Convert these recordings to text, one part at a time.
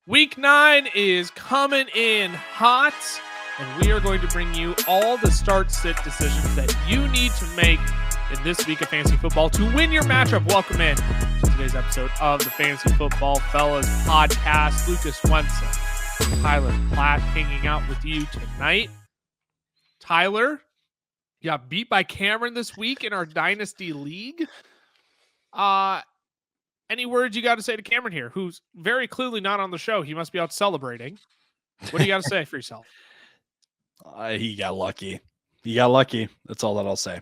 Week 9 is coming in hot, and we are going to bring you all the start-sit decisions that you need to make in this week of fantasy football to win your matchup. Welcome in to today's episode of the Fantasy Football Fellas podcast. Lucas Wenson, Tyler Platt hanging out with you tonight. Tyler, you got beat by Cameron this week in our Dynasty League. Any words you got to say to Cameron here, who's very clearly not on the show? He must be out celebrating. What do you got to say for yourself? He got lucky. That's all that I'll say.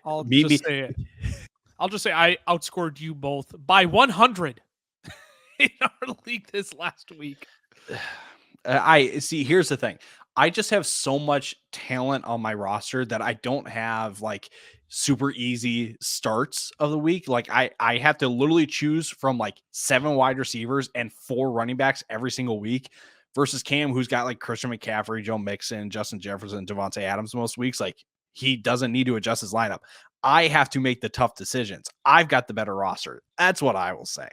I'll just say I outscored you both by 100 in our league this last week. I see. Here's the thing. I just have so much talent on my roster that I don't have like super easy starts of the week. Like I have to literally choose from like 7 wide receivers and 4 running backs every single week versus Cam, who's got like Christian McCaffrey, Joe Mixon, Justin Jefferson, Devontae Adams most weeks. Like he doesn't need to adjust his lineup. I have to make the tough decisions. I've got the better roster. That's what I will say.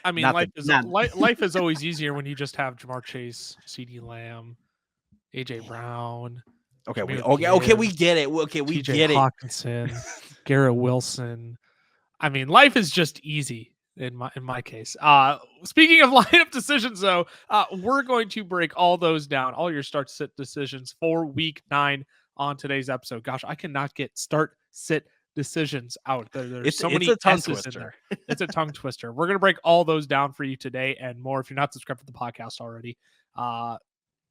I mean, life is always easier when you just have Jamar Chase, CeeDee Lamb, AJ Brown. Okay, we get it. Okay, we TJ get Hawkinson, Garrett Wilson. I mean, life is just easy in my case. Speaking of lineup decisions, though, we're going to break all those down, all your start-sit decisions for Week 9 on today's episode. Gosh, I cannot get start-sit decisions out. There's so many S's in there. It's a tongue twister. We're going to break all those down for you today and more. If you're not subscribed to the podcast already,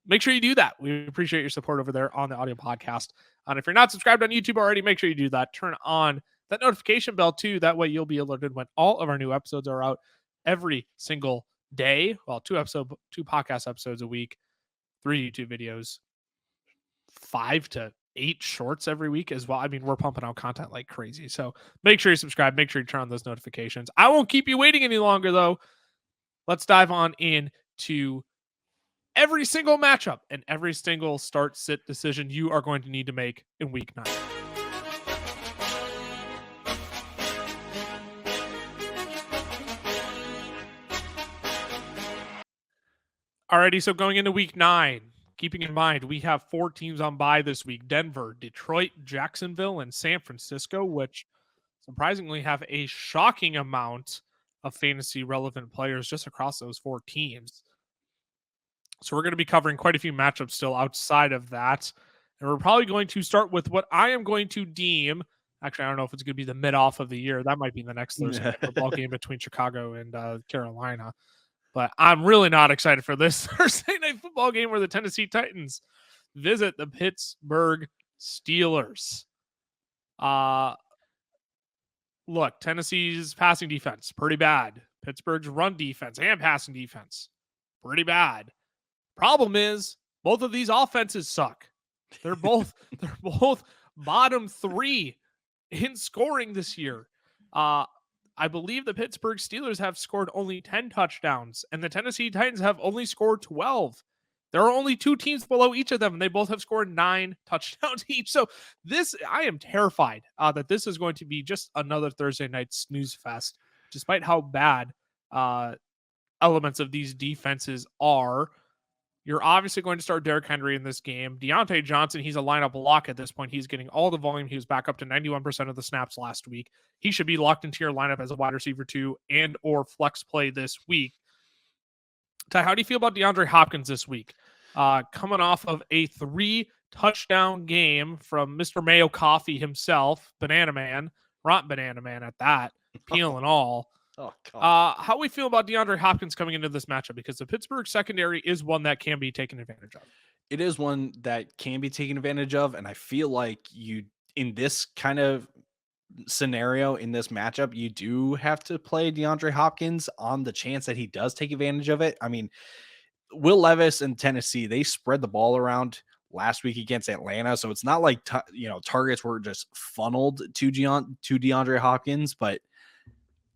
make sure you do that. We appreciate your support over there on the audio podcast. And if you're not subscribed on YouTube already, make sure you do that. Turn on that notification bell too. That way you'll be alerted when all of our new episodes are out every single day. Well, 2 podcast episodes a week, 3 YouTube videos, 5 to 8 shorts every week as well. I mean, we're pumping out content like crazy. So make sure you subscribe. Make sure you turn on those notifications. I won't keep you waiting any longer though. Let's dive on into every single matchup and every single start-sit decision you are going to need to make in Week 9. Alrighty, so going into Week 9, keeping in mind, we have 4 teams on bye this week: Denver, Detroit, Jacksonville, and San Francisco, which surprisingly have a shocking amount of fantasy-relevant players just across those 4 teams. So we're going to be covering quite a few matchups still outside of that. And we're probably going to start with what I am going to deem, actually, I don't know if it's going to be the mid-off of the year. That might be the next Thursday night football game between Chicago and Carolina. But I'm really not excited for this Thursday night football game where the Tennessee Titans visit the Pittsburgh Steelers. Look, Tennessee's passing defense, pretty bad. Pittsburgh's run defense and passing defense, pretty bad. Problem is, both of these offenses suck. They're both bottom 3 in scoring this year. I believe the Pittsburgh Steelers have scored only 10 touchdowns, and the Tennessee Titans have only scored 12. There are only 2 teams below each of them, and they both have scored 9 touchdowns each. So I am terrified that this is going to be just another Thursday night snooze fest, despite how bad elements of these defenses are. You're obviously going to start Derrick Henry in this game. Deontay Johnson, he's a lineup lock at this point. He's getting all the volume. He was back up to 91% of the snaps last week. He should be locked into your lineup as a wide receiver 2 and or flex play this week. Ty, how do you feel about DeAndre Hopkins this week? Coming off of a 3-touchdown game from Mr. Mayo Coffee himself, Banana Man, Rot Banana Man at that, peel and all. Oh, God. How we feel about DeAndre Hopkins coming into this matchup, because the Pittsburgh secondary is one that can be taken advantage of. It is one that can be taken advantage of, and I feel like in this kind of scenario, in this matchup, you do have to play DeAndre Hopkins on the chance that he does take advantage of it. I mean, Will Levis and Tennessee, they spread the ball around last week against Atlanta, so it's not like targets were just funneled to DeAndre Hopkins, but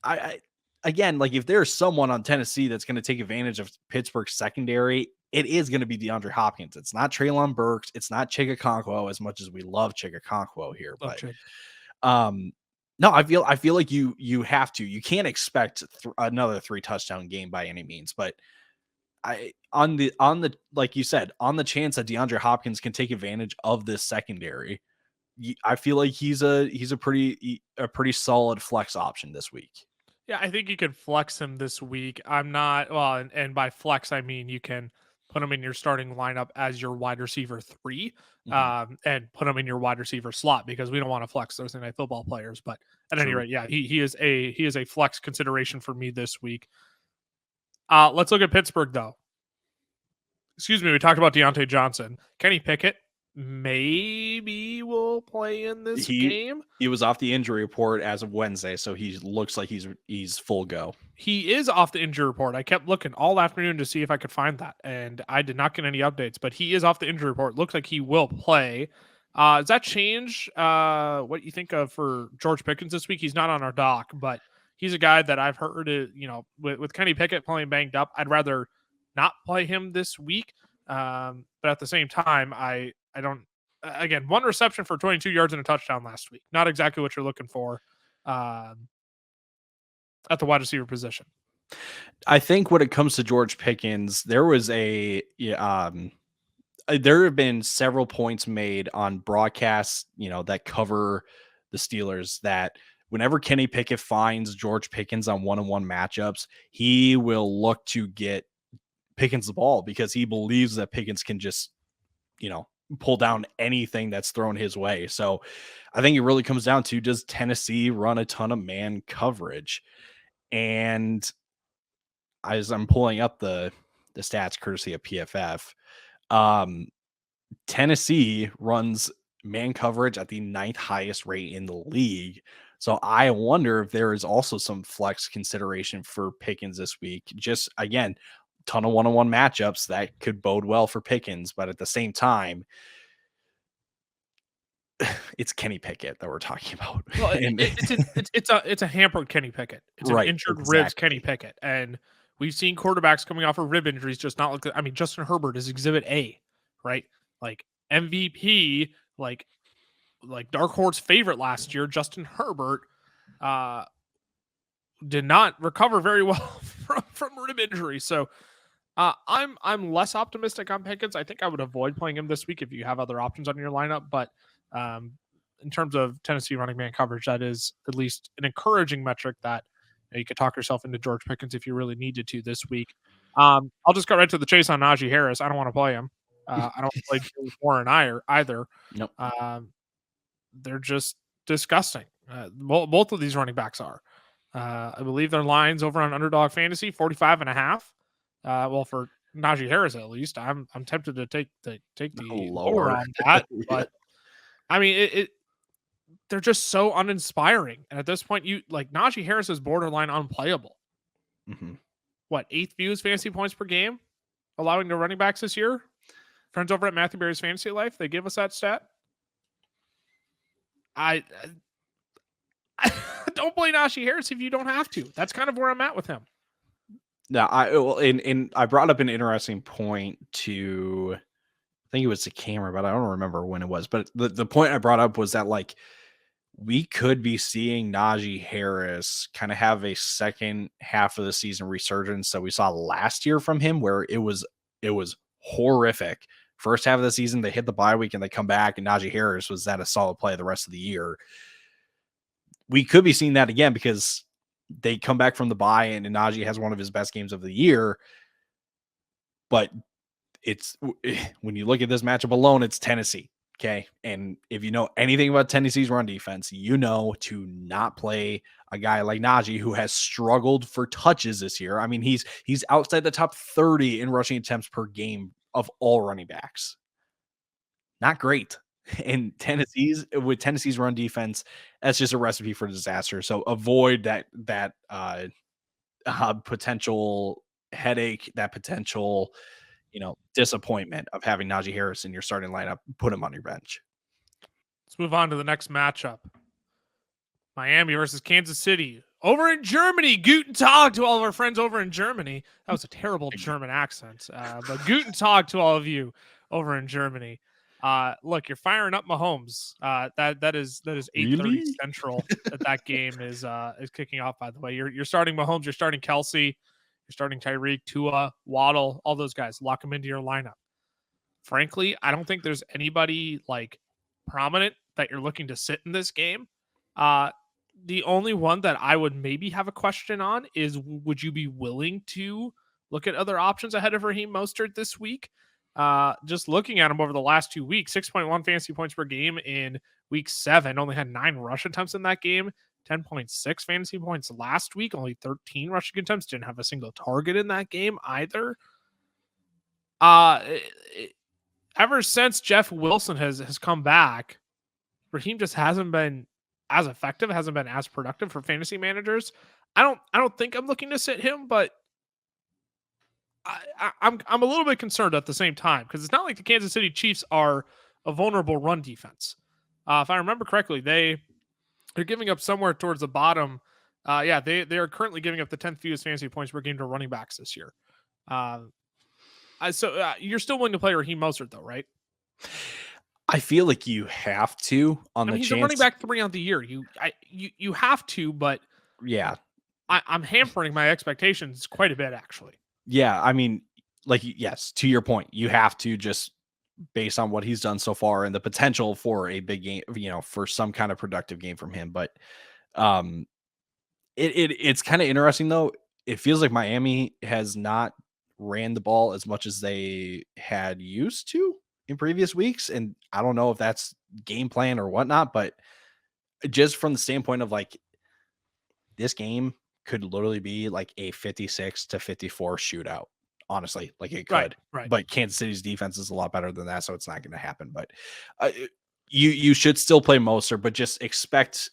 I again, like if there's someone on Tennessee that's going to take advantage of Pittsburgh's secondary, it is going to be DeAndre Hopkins. It's not Treylon Burks. It's not Chig Okonkwo, as much as we love Chig Okonkwo here. But No, I feel like you have to. You can't expect another 3 touchdown game by any means, but I on the like you said, on the chance that DeAndre Hopkins can take advantage of this secondary, I feel like he's a pretty solid flex option this week. Yeah, I think you could flex him this week. I'm not well, and by flex I mean you can put him in your starting lineup as your wide receiver 3, Mhm. and put him in your wide receiver slot because we don't want to flex Thursday night football players. But at any True. rate, yeah, he is a flex consideration for me this week. Let's look at Pittsburgh though. Excuse me, we talked about Deontay Johnson. Kenny Pickett maybe will play in this He game. he was off the injury report as of Wednesday, so he looks like he's full go. He is off the injury report. I kept looking all afternoon to see if I could find that, and I did not get any updates. But he is off the injury report. Looks like he will play. Does that change what you think of for George Pickens this week? He's not on our dock, but he's a guy that I've heard. With Kenny Pickett playing banged up, I'd rather not play him this week. But at the same time, I don't. Again, 1 reception for 22 yards and a touchdown last week. Not exactly what you're looking for. At the wide receiver position. I think when it comes to George Pickens, there have been several points made on broadcasts, that cover the Steelers that whenever Kenny Pickett finds George Pickens on one-on-one matchups, he will look to get Pickens the ball because he believes that Pickens can just, pull down anything that's thrown his way. So I think it really comes down to, does Tennessee run a ton of man coverage? And as I'm pulling up the stats courtesy of PFF, um, Tennessee runs man coverage at the 9th highest rate in the league. So I wonder if there is also some flex consideration for Pickens this week. Just again, ton of one-on-one matchups that could bode well for Pickens, but at the same time, it's Kenny Pickett that we're talking about. Well, And it's a hampered Kenny Pickett. It's an right, injured ribs Kenny exactly. Pickett, and we've seen quarterbacks coming off of rib injuries just not look good. I mean, Justin Herbert is Exhibit A, right? Like MVP, like dark horse favorite last year. Justin Herbert uh, did not recover very well from rib injury, so. I'm less optimistic on Pickens. I think I would avoid playing him this week if you have other options on your lineup. But um, in terms of Tennessee running man coverage, that is at least an encouraging metric that you could talk yourself into George Pickens if you really needed to this week. I'll just go right to the chase on Najee Harris. I don't want to play him. I don't play Jalen Warren either. Nope. They're just disgusting. Both of these running backs are. I believe their lines over on Underdog Fantasy 45.5. Well, for Najee Harris at least, I'm tempted to take the lower on that, but I mean they're just so uninspiring. And at this point, Najee Harris is borderline unplayable. Mm-hmm. What, 8th views fantasy points per game, allowing the running backs this year? Friends over at Matthew Berry's Fantasy Life, they give us that stat. I don't play Najee Harris if you don't have to. That's kind of where I'm at with him. Now, I brought up an interesting point to, I think it was to camera, but I don't remember when it was. But the point I brought up was that we could be seeing Najee Harris kind of have a second half of the season resurgence that we saw last year from him, where it was horrific. First half of the season, they hit the bye week and they come back, and Najee Harris was at a solid play the rest of the year. We could be seeing that again because they come back from the bye and Najee has one of his best games of the year. But it's, when you look at this matchup alone, it's Tennessee. Okay. And if you know anything about Tennessee's run defense, you know to not play a guy like Najee, who has struggled for touches this year. I mean, he's outside the top 30 in rushing attempts per game of all running backs. Not great. And Tennessee's run defense, that's just a recipe for disaster. So avoid that potential headache, that potential, disappointment of having Najee Harris in your starting lineup. Put him on your bench. Let's move on to the next matchup. Miami versus Kansas City. Over in Germany, Guten Tag to all of our friends over in Germany. That was a terrible German accent, but Guten Tag to all of you over in Germany. Look, you're firing up Mahomes. That is 8:30 Really? Central that game is kicking off. By the way, you're starting Mahomes, you're starting Kelsey, you're starting Tyreek, Tua, Waddle, all those guys. Lock them into your lineup. Frankly, I don't think there's anybody like prominent that you're looking to sit in this game. Uh, the only one that I would maybe have a question on is would you be willing to look at other options ahead of Raheem Mostert this week? Just looking at him over the last 2 weeks, 6.1 fantasy points per game in week 7, only had 9 rush attempts in that game, 10.6 fantasy points last week, only 13 rushing attempts, didn't have a single target in that game either. Uh, Ever since Jeff Wilson has come back, Raheem just hasn't been as effective, hasn't been as productive for fantasy managers. I don't think I'm looking to sit him, but I'm a little bit concerned at the same time because it's not like the Kansas City Chiefs are a vulnerable run defense. If I remember correctly, they're giving up somewhere towards the bottom. They are currently giving up the 10th fewest fantasy points per game to running backs this year. So you're still willing to play Raheem Mostert though, right? I feel like you have to on the He's chance. a running back 3 on the year. You have to, but Yeah. I'm hampering my expectations quite a bit, actually. Yeah. I mean, like, yes, to your point, you have to just based on what he's done so far and the potential for a big game, for some kind of productive game from him. But um, it's kind of interesting though. It feels like Miami has not ran the ball as much as they had used to in previous weeks. And I don't know if that's game plan or whatnot, but just from the standpoint of like this game could literally be like a 56-54 shootout. Honestly, like it could. Right. But Kansas City's defense is a lot better than that, so it's not going to happen. But you should still play Moser, but just expect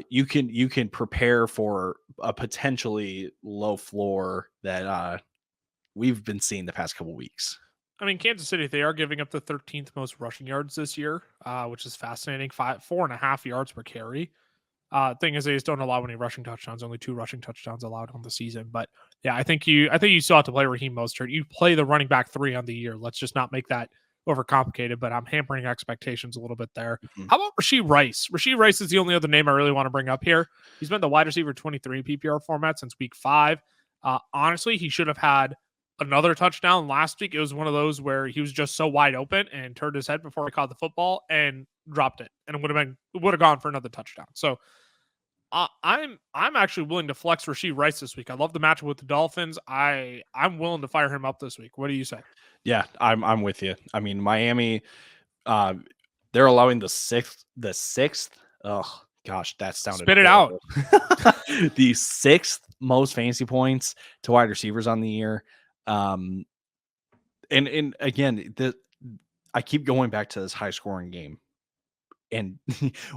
you can prepare for a potentially low floor that we've been seeing the past couple weeks. I mean, Kansas City, they are giving up the 13th most rushing yards this year, which is fascinating. 4.5 yards per carry. Thing is, they just don't allow any rushing touchdowns. Only 2 rushing touchdowns allowed on the season. But yeah, I think you still have to play Raheem Mostert. You play the running back 3 on the year. Let's just not make that overcomplicated. But I'm hampering expectations a little bit there. Mm-hmm. How about Rashee Rice? Rashee Rice is the only other name I really want to bring up here. He's been the wide receiver 23 PPR format since week 5. Honestly, he should have had another touchdown last week. It was one of those where he was just so wide open and turned his head before he caught the football and dropped it, and it would have gone for another touchdown. So I'm actually willing to flex Rashee Rice this week. I love the matchup with the Dolphins. I'm willing to fire him up this week. What do you say? Yeah, I'm with you. I mean, Miami, they're allowing the sixth. Oh gosh, that sounded Spit it horrible. out. The 6th most fantasy points to wide receivers on the year. And again, I keep going back to this high scoring game. And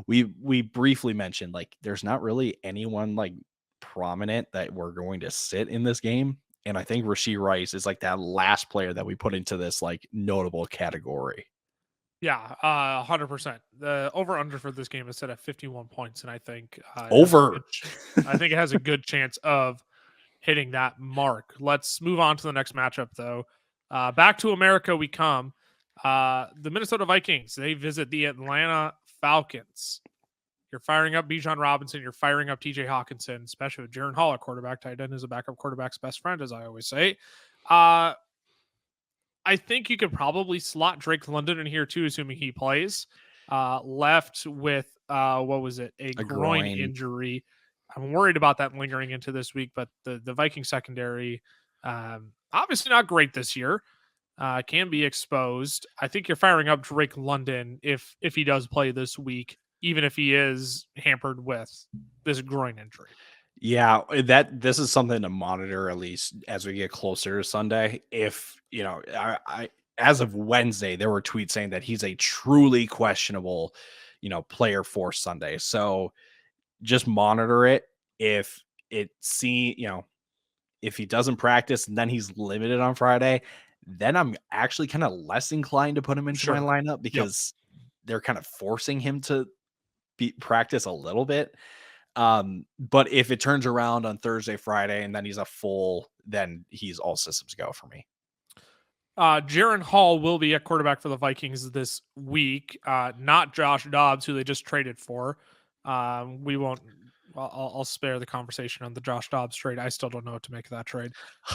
we briefly mentioned like there's not really anyone like prominent that we're going to sit in this game. And I think Rashee Rice is like that last player that we put into this like notable category. Yeah, 100%. The over under for this game is set at 51 points, and I think Over. I think it has a good chance of hitting that mark. Let's move on to the next matchup, though. Back to America we come. The Minnesota Vikings, they visit the Atlanta Falcons. You're firing up Bijan Robinson. You're firing up TJ Hawkinson, especially with Jaron Hall, quarterback. Tight end is a backup quarterback's best friend, as I always say. I think you could probably slot Drake London in here too, assuming he plays. Left with what was it? A groin injury. I'm worried about that lingering into this week, but the Viking secondary, obviously not great this year. Can be exposed. I think you're firing up Drake London if he does play this week, even if he is hampered with this groin injury. Yeah, this is something to monitor at least as we get closer to Sunday. If I as of Wednesday, there were tweets saying that he's a truly questionable, player for Sunday. So just monitor it. If if he doesn't practice and then he's limited on Friday, then I'm actually kind of less inclined to put him into my lineup because they're kind of forcing him to practice a little bit. But if it turns around on Thursday, Friday, and then he's a full, then he's all systems go for me. Jaron Hall will be at quarterback for the Vikings this week. Not Josh Dobbs, who they just traded for. We won't. I'll spare the conversation on the Josh Dobbs trade. I still don't know what to make of that trade.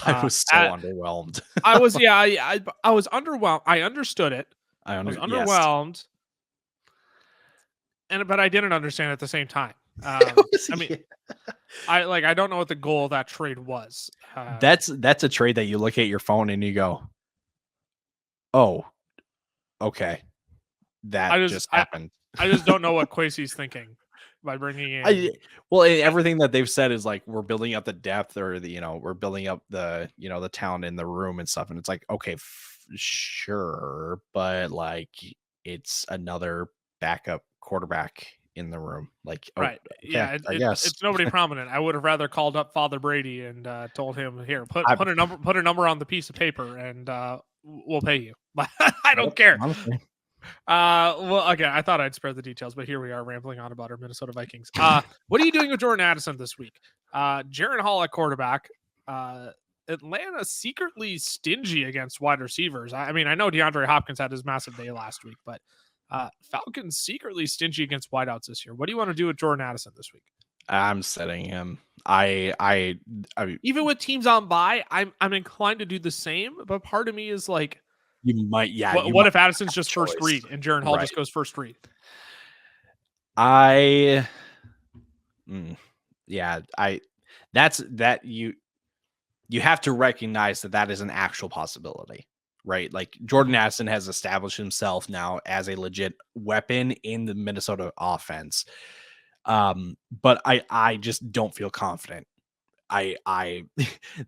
I was so underwhelmed. I was I was underwhelmed. I understood it. I was Yes. underwhelmed, but I didn't understand at the same time. I mean, I don't know what the goal of that trade was. That's a trade that you look at your phone and you go, "Oh, okay, that just happened." I just don't know what Kwesi's thinking by bringing in. Everything that they've said is like we're building up the depth, or we're building up the the talent in the room and stuff, and it's like, okay, sure, but like it's another backup quarterback in the room, like, right? Okay, yeah, I guess it's nobody prominent. I would have rather called up Father Brady and told him, here, put a number on the piece of paper, and we'll pay you. I don't care. Honestly. Well, again, I thought I'd spare the details, but here we are rambling on about our Minnesota Vikings. What are you doing with Jordan Addison this week? Jaron Hall at quarterback. Atlanta secretly stingy against wide receivers. I mean, I know DeAndre Hopkins had his massive day last week, but Falcons secretly stingy against wideouts this year. What do you want to do with Jordan Addison this week? I'm setting him. I even with teams on bye, I'm inclined to do the same, but part of me is like, you might, yeah. What if Addison's just first read and Jaron Hall just goes first read? You have to recognize that is an actual possibility, right? Like Jordan Addison has established himself now as a legit weapon in the Minnesota offense. But I just don't feel confident.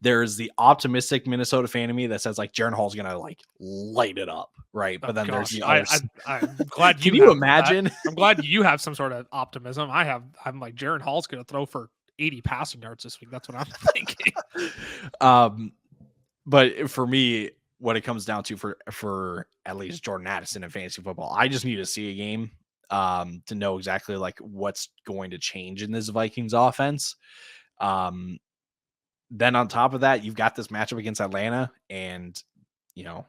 There's the optimistic Minnesota fan of me that says like Jaron Hall's gonna like light it up, right? But then there's the other. I'm glad you. Can you imagine? I'm glad you have some sort of optimism. I'm like, Jaron Hall's gonna throw for 80 passing yards this week. That's what I'm thinking. But for me, what it comes down to for at least Jordan Addison in fantasy football, I just need to see a game to know exactly like what's going to change in this Vikings offense. Then on top of that, you've got this matchup against Atlanta, and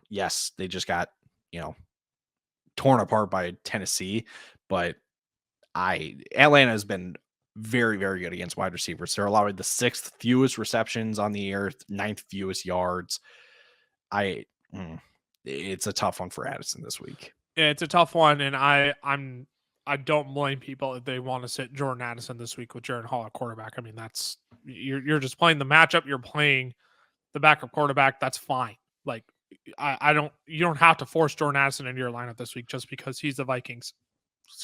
yes, they just got torn apart by Tennessee, but Atlanta has been very, very good against wide receivers. They're allowing the 6th fewest receptions on the year, 9th fewest yards. It's a tough one for Addison this week. Yeah, it's a tough one, and I don't blame people if they want to sit Jordan Addison this week with Jaron Hall at quarterback. I mean, that's you're just playing the matchup. You're playing the backup quarterback. That's fine. Like you don't have to force Jordan Addison into your lineup this week just because he's the Vikings.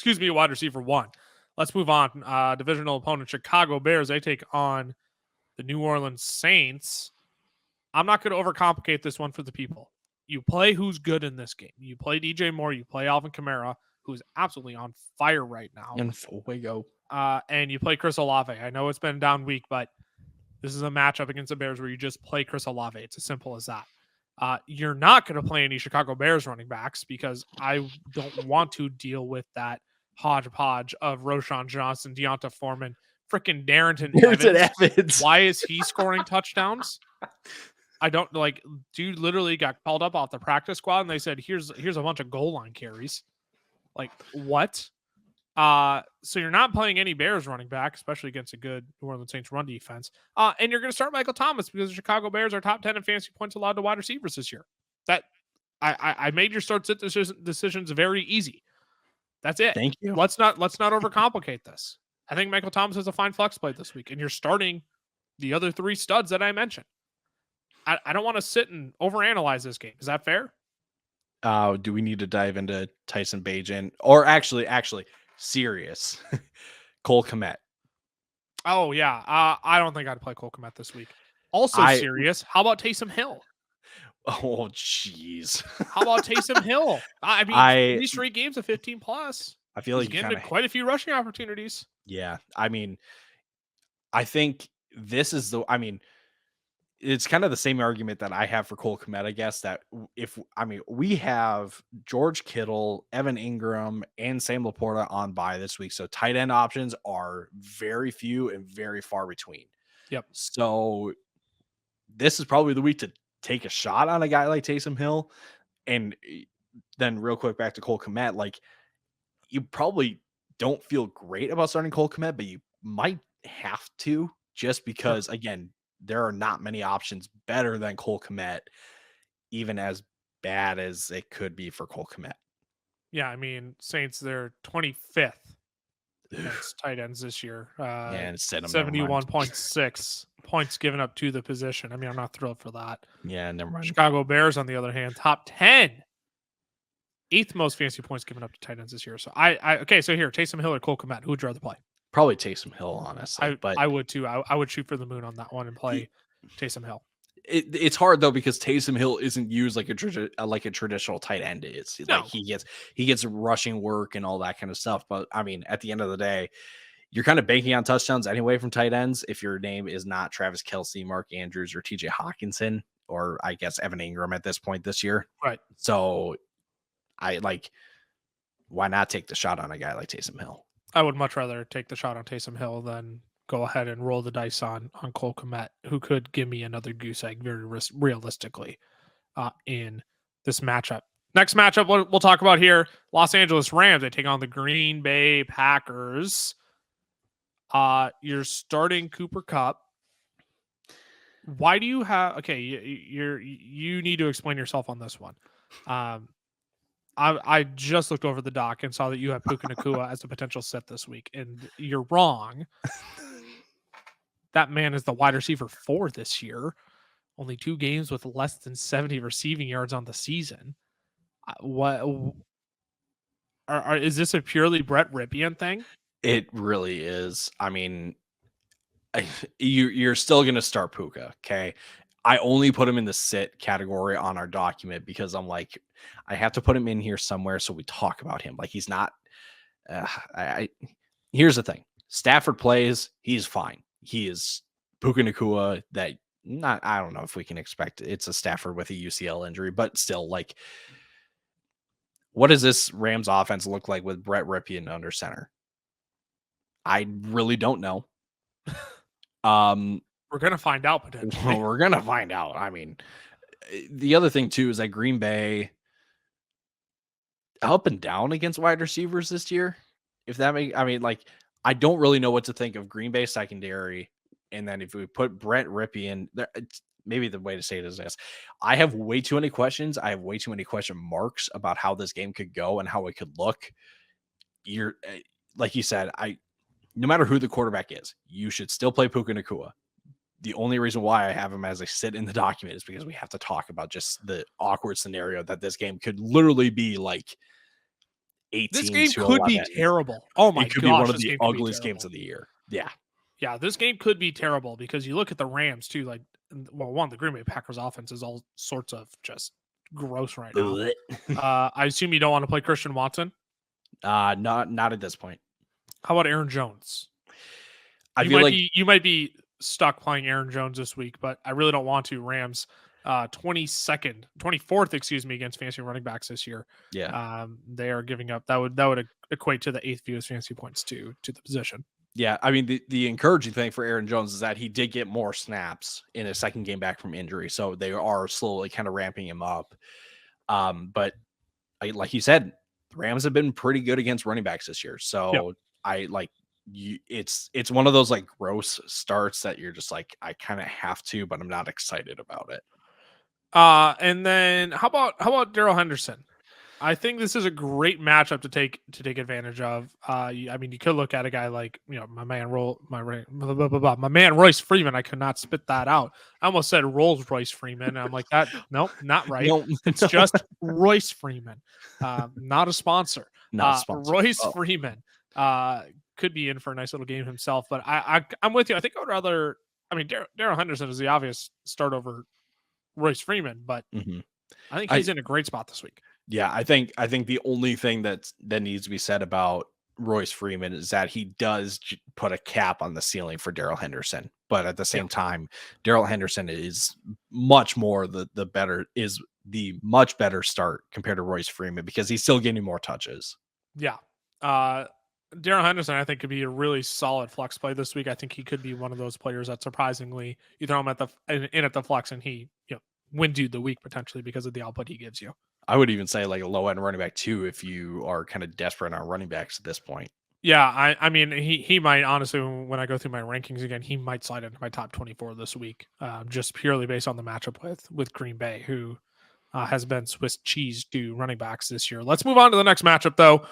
Wide receiver 1. Let's move on. Divisional opponent Chicago Bears. They take on the New Orleans Saints. I'm not going to overcomplicate this one for the people. You play who's good in this game. You play DJ Moore. You play Alvin Kamara, who's absolutely on fire right now. In full go. And you play Chris Olave. I know it's been a down week, but this is a matchup against the Bears where you just play Chris Olave. It's as simple as that. You're not going to play any Chicago Bears running backs because I don't want to deal with that hodgepodge of Roshan Johnson, Deonta Foreman, freaking Darrington Evans. Why is he scoring touchdowns? I don't like. Dude literally got called up off the practice squad, and they said, "Here's a bunch of goal line carries." Like what? So you're not playing any Bears running back, especially against a good New Orleans Saints run defense. And you're going to start Michael Thomas because the Chicago Bears are top 10 in fantasy points allowed to wide receivers this year. That I made your start sit decisions very easy. That's it. Thank you. Let's not overcomplicate this. I think Michael Thomas has a fine flex play this week, and you're starting the other 3 studs that I mentioned. I don't want to sit and overanalyze this game. Is that fair? Do we need to dive into Tyson Bagent or actually serious Cole Kmet? Oh yeah. I don't think I'd play Cole Kmet this week. Also serious. How about Taysom Hill? Oh jeez. How about Taysom Hill? I mean, 3 straight games of 15 plus. I feel like he's getting quite a few rushing opportunities. Yeah. I mean, I think this is it's kind of the same argument that I have for Cole Kmet, I guess, that we have George Kittle, Evan Ingram, and Sam Laporta on bye this week. So tight end options are very few and very far between. Yep. So this is probably the week to take a shot on a guy like Taysom Hill. And then real quick back to Cole Kmet, like you probably don't feel great about starting Cole Kmet, but you might have to just Sure. because again, there are not many options better than Cole Kmet, even as bad as it could be for Cole Kmet. Yeah, I mean, Saints, they're 25th against tight ends this year. Yeah, instead of never mind. 71.6 points given up to the position. I mean, I'm not thrilled for that. Yeah, never mind. Chicago Bears, on the other hand, top 10. Eighth most fantasy points given up to tight ends this year. So okay, so here, Taysom Hill or Cole Kmet, who would you rather play? Probably Taysom Hill, honestly. But I would too. I would shoot for the moon on that one and play Taysom Hill. it's hard though because Taysom Hill isn't used like a traditional tight end is. No. Like he gets rushing work and all that kind of stuff. But I mean, at the end of the day, you're kind of banking on touchdowns anyway from tight ends. If your name is not Travis Kelce, Mark Andrews, or TJ Hawkinson, or I guess Evan Ingram at this point this year. Right. So why not take the shot on a guy like Taysom Hill? I would much rather take the shot on Taysom Hill than go ahead and roll the dice on Cole Kmet, who could give me another goose egg very realistically in this matchup. Next matchup we'll talk about here, Los Angeles Rams. They take on the Green Bay Packers. You're starting Cooper Kupp. Why do you have? Okay, you need to explain yourself on this one. I just looked over the doc and saw that you have Puka Nacua as a potential sit this week, and you're wrong. That man is the wide receiver 4 this year. Only 2 games with less than 70 receiving yards on the season. Is this a purely Brett Ripien thing? It really is. I mean, you're still going to start Puka. Okay. I only put him in the sit category on our document because I'm like, I have to put him in here somewhere so we talk about him. Like he's not. Here's the thing: Stafford plays, he's fine. He is Puka Nacua. That not. I don't know if we can expect it's a Stafford with a UCL injury, but still, like, what does this Rams offense look like with Brett Ripien under center? I really don't know. We're gonna find out potentially. We're gonna find out. I mean, the other thing too is that Green Bay up and down against wide receivers this year. If that makes, I mean, like, I don't really know what to think of Green Bay secondary. And then if we put Brett Ripien there, maybe the way to say it is this: I have way too many questions. I have way too many question marks about how this game could go and how it could look. You're like you said, no matter who the quarterback is, you should still play Puka Nacua. The only reason why I have him as a sit in the document is because we have to talk about just the awkward scenario that this game could literally be like 18 This game to could 11. be terrible. Oh my gosh. It could be one of the ugliest games of the year. Yeah. Yeah, this game could be terrible because you look at the Rams too. Like, well, one, the Green Bay Packers offense is all sorts of just gross right now. I assume you don't want to play Christian Watson. Not at this point. How about Aaron Jones? You might be stuck playing Aaron Jones this week, but I really don't want to. Rams 24th, against fantasy running backs this year. Yeah. They are giving up. That would equate to the 8th fewest fantasy points to the position. Yeah, I mean, the encouraging thing for Aaron Jones is that he did get more snaps in his second game back from injury, so they are slowly kind of ramping him up. But like you said, the Rams have been pretty good against running backs this year. So it's one of those like gross starts that you're just like, I kind of have to, but I'm not excited about it. And then how about Darrell Henderson? I think this is a great matchup to take advantage of. I mean, you could look at a guy like, my man Royce Freeman. I could not spit that out. I almost said Rolls Royce Freeman. And I'm like, that nope, not right. No, it's just Royce Freeman, not a sponsor. Royce Freeman could be in for a nice little game himself. But I'm with you. I think I would rather. I mean, Darrell Henderson is the obvious start over Royce Freeman, but I think he's in a great spot this week. Yeah, I think the only thing that needs to be said about Royce Freeman is that he does put a cap on the ceiling for Darrell Henderson, but at the same time, Darrell Henderson is much more the much better start compared to Royce Freeman because he's still getting more touches. Yeah, Darrell Henderson, I think, could be a really solid flex play this week. I think he could be one of those players that surprisingly you throw him at the flex and he win dude the week potentially because of the output he gives you. I would even say like a low end running back too if you are kind of desperate on running backs at this point. Yeah, I mean he might honestly, when I go through my rankings again, he might slide into my top 24 this week, just purely based on the matchup with Green Bay, who has been Swiss cheese to running backs this year. Let's move on to the next matchup though.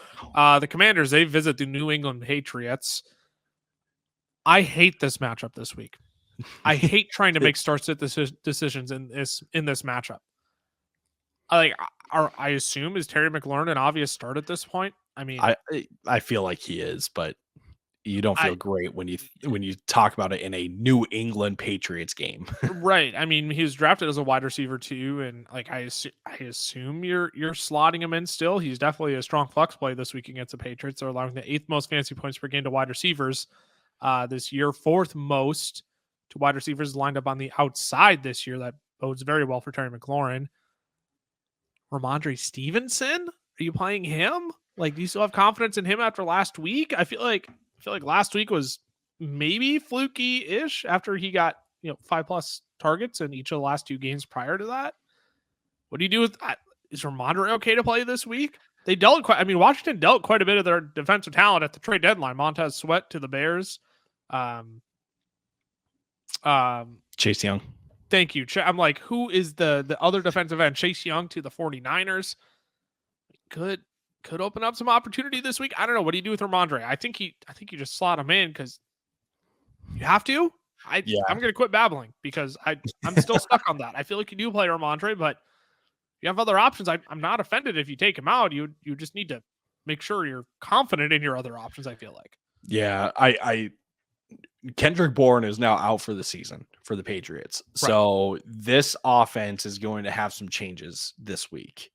The Commanders, they visit the New England Patriots. I hate this matchup this week. I hate trying to make start sit decisions in this matchup. I assume, is Terry McLaurin an obvious start at this point? I mean, I feel like he is, but you don't feel I- great when you talk about it in a New England Patriots game. right. I mean, he was drafted as a wide receiver too, and like I assume you're slotting him in still. He's definitely a strong flex play this week against the Patriots. They're allowing the 8th most fantasy points per game to wide receivers this year, 4th most to wide receivers lined up on the outside this year. That bodes very well for Terry McLaurin. Ramondre Stevenson, are you playing him? Like, do you still have confidence in him after last week? I feel like last week was maybe fluky-ish after he got 5+ targets in each of the last 2 games prior to that. What do you do with? Is Ramondre okay to play this week? They dealt quite. I mean, Washington dealt quite a bit of their defensive talent at the trade deadline. Montez Sweat to the Bears. Chase Young. Thank you. I'm like, who is the other defensive end? Chase Young to the 49ers. Could open up some opportunity this week. I don't know. What do you do with Ramondre? I think you just slot him in because you have to. I'm going to quit babbling because I'm still stuck on that. I feel like you do play Ramondre, but you have other options. I'm not offended if you take him out. You just need to make sure you're confident in your other options, I feel like. Yeah, I Kendrick Bourne is now out for the season for the Patriots. Right. So this offense is going to have some changes this week.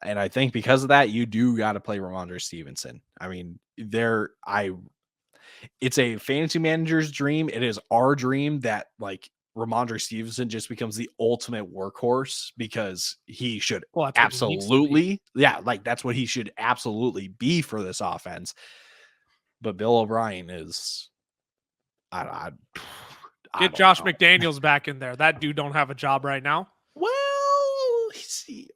And I think because of that, you do got to play Ramondre Stevenson. I mean, it's a fantasy manager's dream. It is our dream that like Ramondre Stevenson just becomes the ultimate workhorse because he should absolutely, that's what he should absolutely be for this offense. But Bill O'Brien is, get Josh McDaniels back in there. That dude don't have a job right now. Well, see,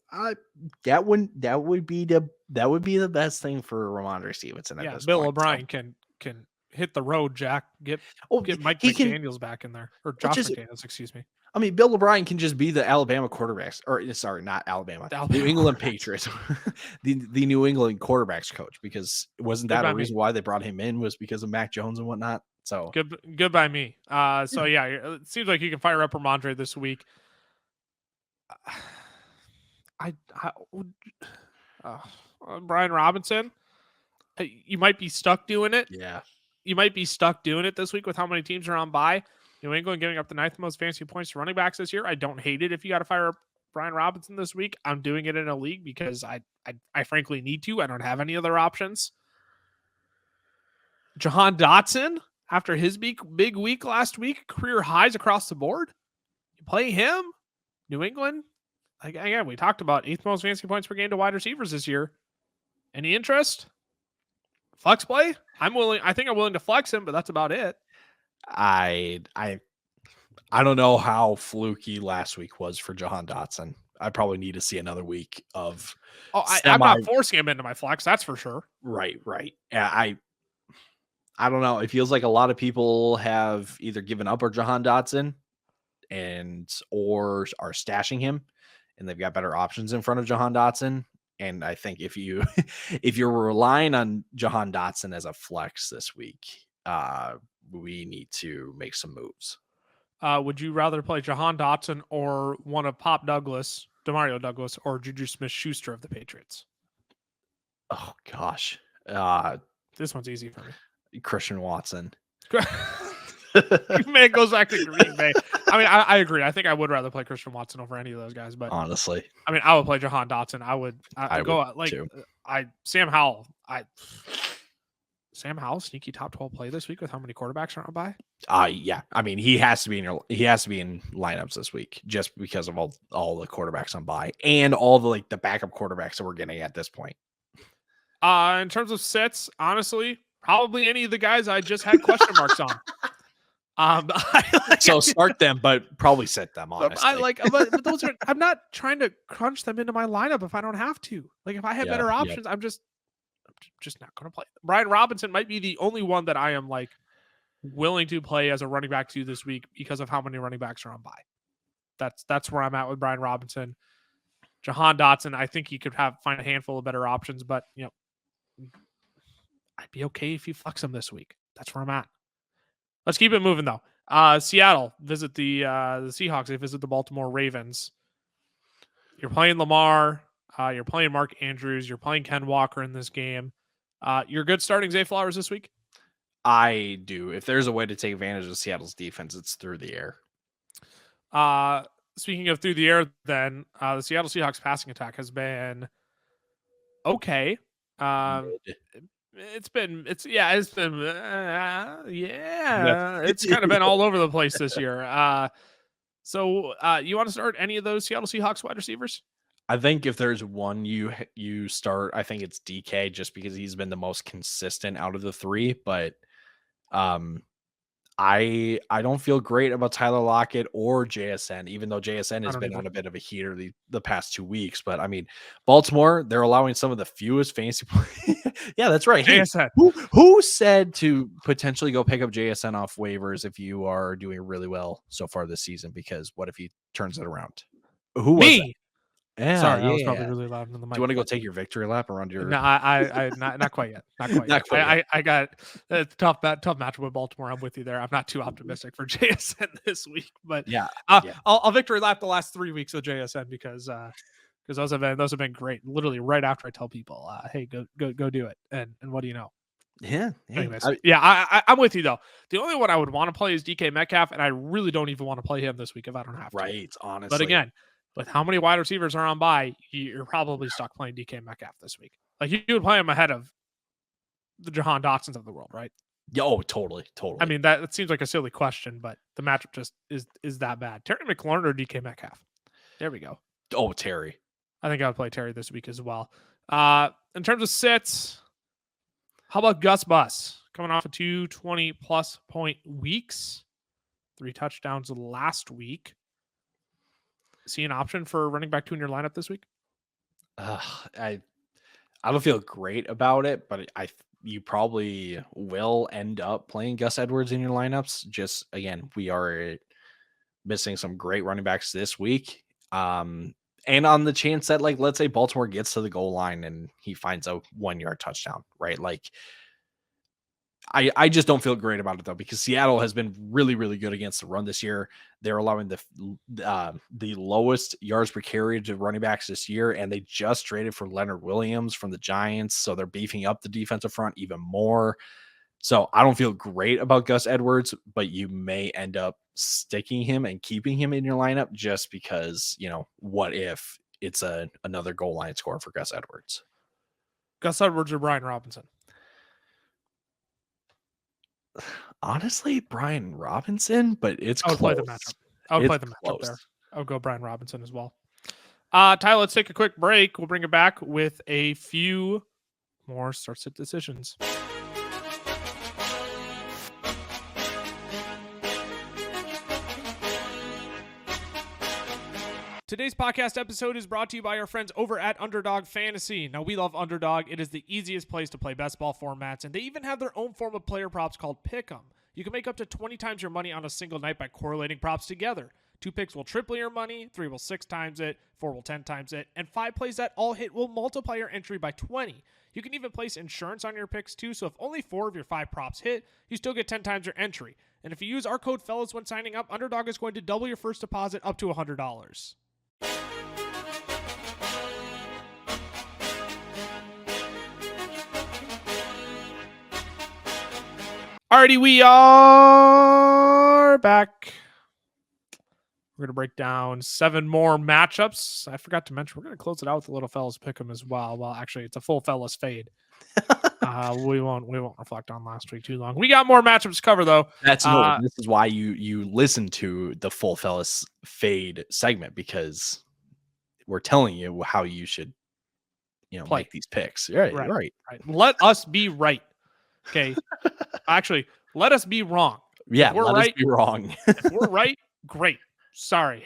that would be the best thing for Ramondre Stevenson. At this Bill point, O'Brien can hit the road, Jack. Get Mike McDaniels back in there, or Josh McDaniels, excuse me. I mean, Bill O'Brien can just be the Alabama quarterbacks, or sorry, not Alabama, New England Patriots, the New England quarterbacks coach, because wasn't that a reason why they brought him in, was because of Mac Jones and whatnot? So good by me. So yeah, it seems like you can fire up Ramondre this week. Brian Robinson, you might be stuck doing it. Yeah. You might be stuck doing it this week with how many teams are on bye. New England giving up the 9th most fantasy points to running backs this year. I don't hate it if you got to fire up Brian Robinson this week. I'm doing it in a league because I frankly need to. I don't have any other options. Jahan Dotson, after his big week last week, career highs across the board. You play him, New England. Again, we talked about 8th most fantasy points per game to wide receivers this year. Any interest? Flex play? I think I'm willing to flex him, but that's about it. I don't know how fluky last week was for Jahan Dotson. I probably need to see another week of. I'm not forcing him into my flex. That's for sure. Right. Yeah, I don't know. It feels like a lot of people have either given up on Jahan Dotson or are stashing him, and they've got better options in front of Jahan Dotson. And I think if you're relying on Jahan Dotson as a flex this week, we need to make some moves. Would you rather play Jahan Dotson or one of Pop Douglas, Demario Douglas, or Juju Smith-Schuster of the Patriots? Oh gosh, this one's easy for me. Christian Watson. Man goes back to Green Bay. I mean, I agree. I think I would rather play Christian Watson over any of those guys. But honestly, I mean, I would play Jahan Dotson. I would go like too. Sam Howell. Sam Howell, sneaky top 12 play this week with how many quarterbacks are on bye? Yeah. I mean, he has to be in lineups this week just because of all the quarterbacks on bye and all the backup quarterbacks that we're getting at this point. In terms of sets, honestly, probably any of the guys I just had question marks on. So start them, but probably sit them, honestly. but those are. I'm not trying to crunch them into my lineup if I don't have to. Like if I have better options, I'm just not going to play. Brian Robinson might be the only one that I am like willing to play as a running back 2 this week because of how many running backs are on bye. That's where I'm at with Brian Robinson. Jahan Dotson, I think he could find a handful of better options, but I'd be okay if you flex him this week. That's where I'm at. Let's keep it moving though. Seattle visit the Seahawks. They visit the Baltimore Ravens. You're playing Lamar. You're playing Mark Andrews. You're playing Ken Walker in this game. You're good starting Zay Flowers this week? I do. If there's a way to take advantage of Seattle's defense, it's through the air. Speaking of through the air, then the Seattle Seahawks passing attack has been okay. It's kind of been all over the place this year. So you want to start any of those Seattle Seahawks wide receivers? I think if there's one you start, I think it's DK just because he's been the most consistent out of the three. But I don't feel great about Tyler Lockett or JSN, even though JSN has been on a bit of a heater the past 2 weeks. But I mean, Baltimore, they're allowing some of the fewest fantasy points. Yeah, that's right. JSN. Hey, who said to potentially go pick up JSN off waivers if you are doing really well so far this season? Because what if he turns it around? Who was me? Yeah, sorry, I was probably really loud in the mic. Do you want to go take your victory lap around your? No, I not quite yet. Not quite yet. I got a tough matchup with Baltimore. I'm with you there. I'm not too optimistic for JSN this week, but I'll victory lap the last 3 weeks of JSN because those have been great. Literally right after I tell people, hey, go do it, and what do you know? Yeah. Anyways, I'm with you though. The only one I would want to play is DK Metcalf, and I really don't even want to play him this week if I don't have to. Right, honestly. But again, with how many wide receivers are on bye, you're probably stuck playing DK Metcalf this week. Like you would play him ahead of the Jahan Dotsons of the world, right? Yeah, oh, totally. I mean, that seems like a silly question, but the matchup just is that bad. Terry McLaurin or DK Metcalf? There we go. Oh, Terry. I think I would play Terry this week as well. In terms of sits, how about Gus Bus? Coming off of 2 20+ point weeks, 3 touchdowns last week. See an option for running back 2 in your lineup this week? I don't feel great about it, but you probably will end up playing Gus Edwards in your lineups. Just again, we are missing some great running backs this week. And on the chance that, like, let's say Baltimore gets to the goal line and he finds a 1-yard touchdown, right? Like, I just don't feel great about it though, because Seattle has been really, really good against the run this year. They're allowing the lowest yards per carry to running backs this year, and they just traded for Leonard Williams from the Giants, so they're beefing up the defensive front even more. So I don't feel great about Gus Edwards, but you may end up sticking him and keeping him in your lineup just because, what if it's another goal line score for Gus Edwards? Gus Edwards or Brian Robinson? Honestly, Brian Robinson, but it's close. Play the matchup. I would play the matchup there. I would go Brian Robinson as well. Tyler, let's take a quick break. We'll bring it back with a few more start-sit decisions. Today's podcast episode is brought to you by our friends over at Underdog Fantasy. Now, we love Underdog. It is the easiest place to play best ball formats, and they even have their own form of player props called Pick'em. You can make up to 20 times your money on a single night by correlating props together. 2 picks will triple your money, 3 will 6 times it, 4 will 10 times it, and 5 plays that all hit will multiply your entry by 20. You can even place insurance on your picks too, so if only 4 of your 5 props hit, you still get 10 times your entry. And if you use our code FELLAS when signing up, Underdog is going to double your first deposit up to $100. Alrighty, we are back. We're going to break down 7 more matchups. I forgot to mention, we're going to close it out with a little fellas pick'em as well. Well, actually, it's a full fellas fade. We won't reflect on last week too long. We got more matchups to cover though. This is why you listen to the full fellas fade segment, because we're telling you how you should, make these picks. Right. Let us be right. Okay. Actually, let us be wrong. Yeah, If we're let us right, be wrong. if we're right, great. Sorry,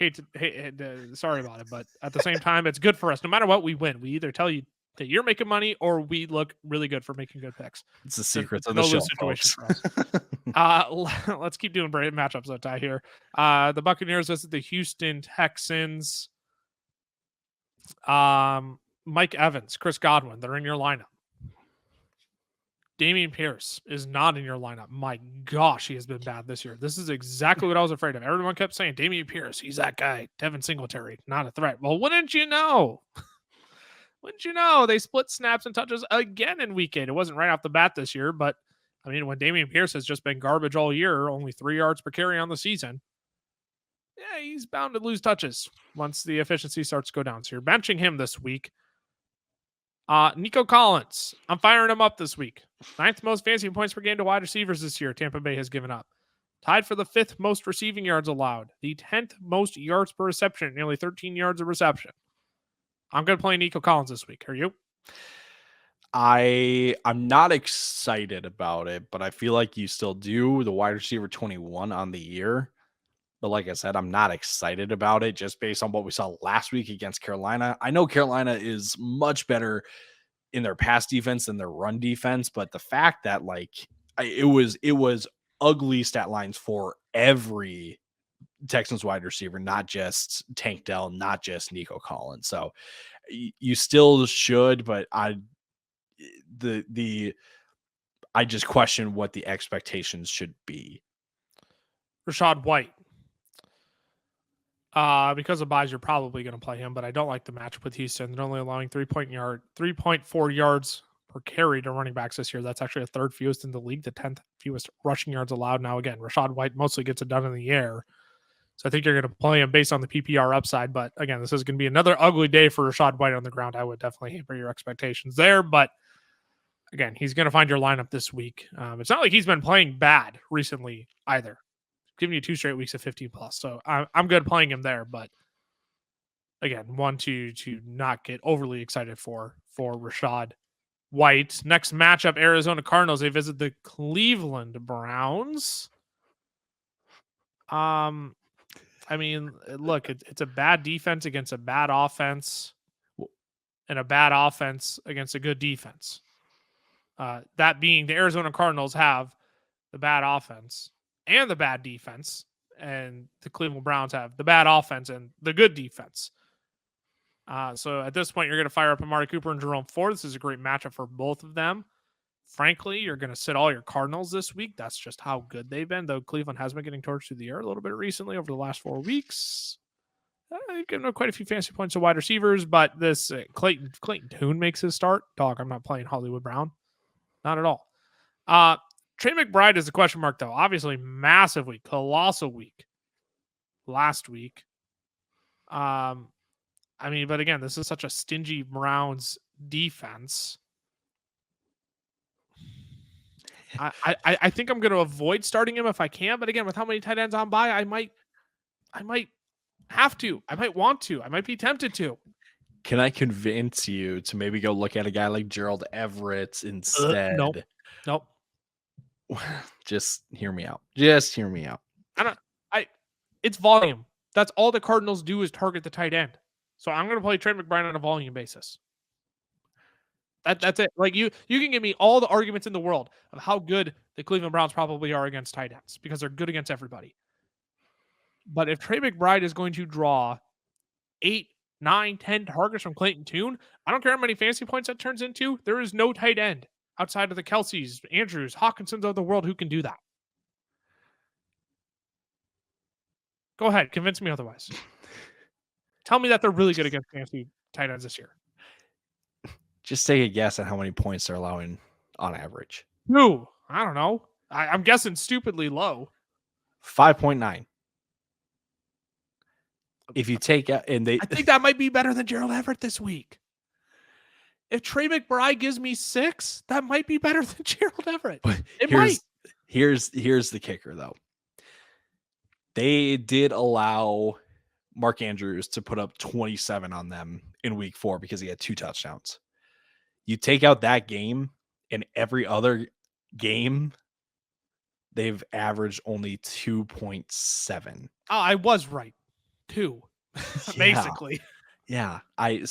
sorry about it, but at the same time, it's good for us. No matter what, we win. We either tell you that you're making money, or we look really good for making good picks. It's the It's secrets a of the show, no-lose situation folks. for us. Let's keep doing brave matchups that tie here. The Buccaneers visit the Houston Texans. Mike Evans, Chris Godwin, they're in your lineup. Dameon Pierce is not in your lineup. My gosh, he has been bad this year. This is exactly what I was afraid of. Everyone kept saying, Dameon Pierce, he's that guy. Devin Singletary, not a threat. Well, wouldn't you know? Wouldn't you know? They split snaps and touches again in week 8. It wasn't right off the bat this year, but I mean, when Dameon Pierce has just been garbage all year, only 3 yards per carry on the season, yeah, he's bound to lose touches once the efficiency starts to go down. So you're benching him this week. Nico Collins, I'm firing him up this week. 9th most fantasy points per game to wide receivers this year. Tampa Bay has given up. Tied for the 5th most receiving yards allowed. The 10th most yards per reception, nearly 13 yards of reception. I'm going to play Nico Collins this week. Are you? I'm not excited about it, but I feel like you still do. The wide receiver 21 on the year. But like I said, I'm not excited about it just based on what we saw last week against Carolina. I know Carolina is much better in their pass defense than their run defense, but the fact that it was ugly stat lines for every Texans wide receiver, not just Tank Dell, not just Nico Collins. So you still should, but I just question what the expectations should be. Rachaad White. Because of buys, you're probably going to play him, but I don't like the matchup with Houston. They're only allowing 3.4 yards per carry to running backs this year. That's actually the 3rd fewest in the league, the 10th fewest rushing yards allowed. Now, again, Rachaad White mostly gets it done in the air. So I think you're going to play him based on the PPR upside. But again, this is going to be another ugly day for Rachaad White on the ground. I would definitely hamper your expectations there. But again, he's going to find your lineup this week. It's not like he's been playing bad recently either. Giving you 2 straight weeks of 15 plus. So I'm good playing him there. But again, one to not get overly excited for Rachaad White. Next matchup, Arizona Cardinals. They visit the Cleveland Browns. I mean, look, it's a bad defense against a bad offense, and a bad offense against a good defense. That being, the Arizona Cardinals have the bad offense and the bad defense, and the Cleveland Browns have the bad offense and the good defense. So at this point, you're going to fire up Amari Cooper and Jerome Ford. This is a great matchup for both of them. Frankly, you're going to sit all your Cardinals this week. That's just how good they've been, though Cleveland has been getting torched through the air a little bit recently over the last 4 weeks. They've given up quite a few fantasy points to wide receivers, but this Clayton Tune makes his start. Dog, I'm not playing Hollywood Brown. Not at all. Trey McBride is a question mark, though. Obviously, massive week, colossal week last week. I mean, but again, this is such a stingy Browns defense. I think I'm going to avoid starting him if I can, but again, with how many tight ends on by, I might have to. I might want to. I might be tempted to. Can I convince you to maybe go look at a guy like Gerald Everett instead? Nope. Just hear me out. Just hear me out. It's volume. That's all the Cardinals do is target the tight end. So I'm going to play Trey McBride on a volume basis. That's it. Like you can give me all the arguments in the world of how good the Cleveland Browns probably are against tight ends because they're good against everybody. But if Trey McBride is going to draw 8, 9, 10 targets from Clayton Tune, I don't care how many fantasy points that turns into. There is no tight end outside of the Kelseys, Andrews, Hawkinsons of the world who can do that. Go ahead. Convince me otherwise. Tell me that they're really good against fantasy tight ends this year. Just take a guess at how many points they're allowing on average. No, I don't know. I'm guessing stupidly low. 5.9. If you take out, I think that might be better than Gerald Everett this week. If Trey McBride gives me 6, that might be better than Gerald Everett. Here's the kicker, though. They did allow Mark Andrews to put up 27 on them in week 4 because he had 2 touchdowns. You take out that game and every other game they've averaged only 2.7. Oh, I was right. 2, Yeah. basically. Yeah. I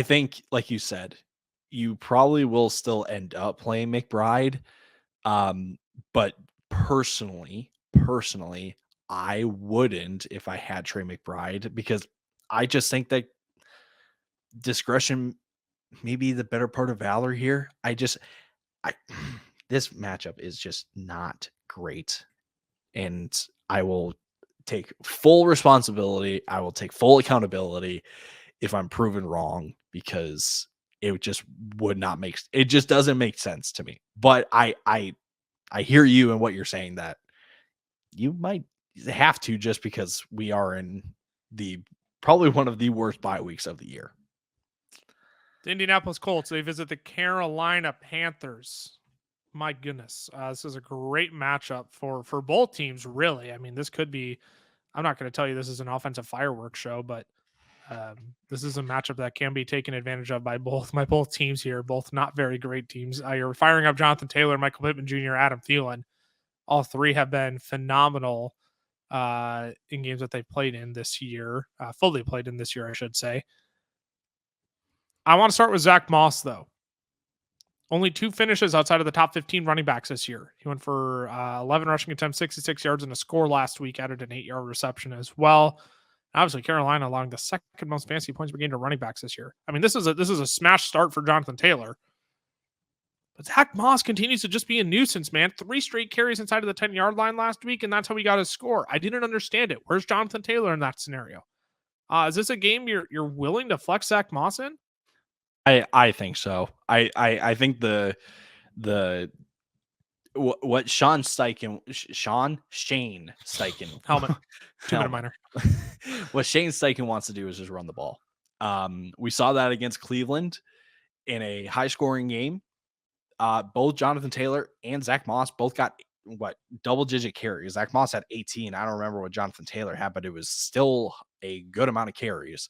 think, like you said, you probably will still end up playing McBride. Um, but personally, I wouldn't if I had Trey McBride, because I just think that discretion may be the better part of valor here. I this matchup is just not great, and I will take full responsibility. I will take full accountability if I'm proven wrong, because it just would not make it just doesn't make sense to me. But I hear you and what you're saying, that you might have to, just because we are in the probably one of the worst bye weeks of the year. The Indianapolis Colts, they visit the Carolina Panthers. My goodness. This is a great matchup for both teams, really. I mean, this could be, I'm not going to tell you this is an offensive fireworks show, but this is a matchup that can be taken advantage of by both teams here, both not very great teams. You're firing up Jonathan Taylor, Michael Pittman Jr., Adam Thielen. All three have been phenomenal in games that they've played in this year, fully played in this year, I should say. I want to start with Zach Moss, though. Only 2 finishes outside of the top 15 running backs this year. He went for 11 rushing attempts, 66 yards, and a score last week, added an 8-yard reception as well. Obviously, Carolina allowing the second most fantasy points per game to running backs this year. I mean, this is a smash start for Jonathan Taylor. But Zach Moss continues to just be a nuisance, man. 3 straight carries inside of the 10-yard line last week, and that's how he got his score. I didn't understand it. Where's Jonathan Taylor in that scenario? Is this a game you're willing to flex Zach Moss in? I think so. I think what Shane Steichen Helmet. 2-minute helmet. minor. What Shane Steichen wants to do is just run the ball. We saw that against Cleveland in a high scoring game. Both Jonathan Taylor and Zach Moss both got double digit carries. Zach Moss had 18. I don't remember what Jonathan Taylor had, but it was still a good amount of carries.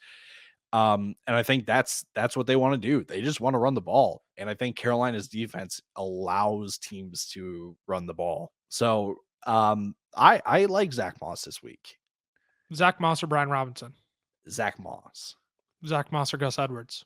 And I think that's what they want to do. They just want to run the ball. And I think Carolina's defense allows teams to run the ball. So I like Zach Moss this week. Zach Moss or Brian Robinson? Zach Moss. Zach Moss or Gus Edwards?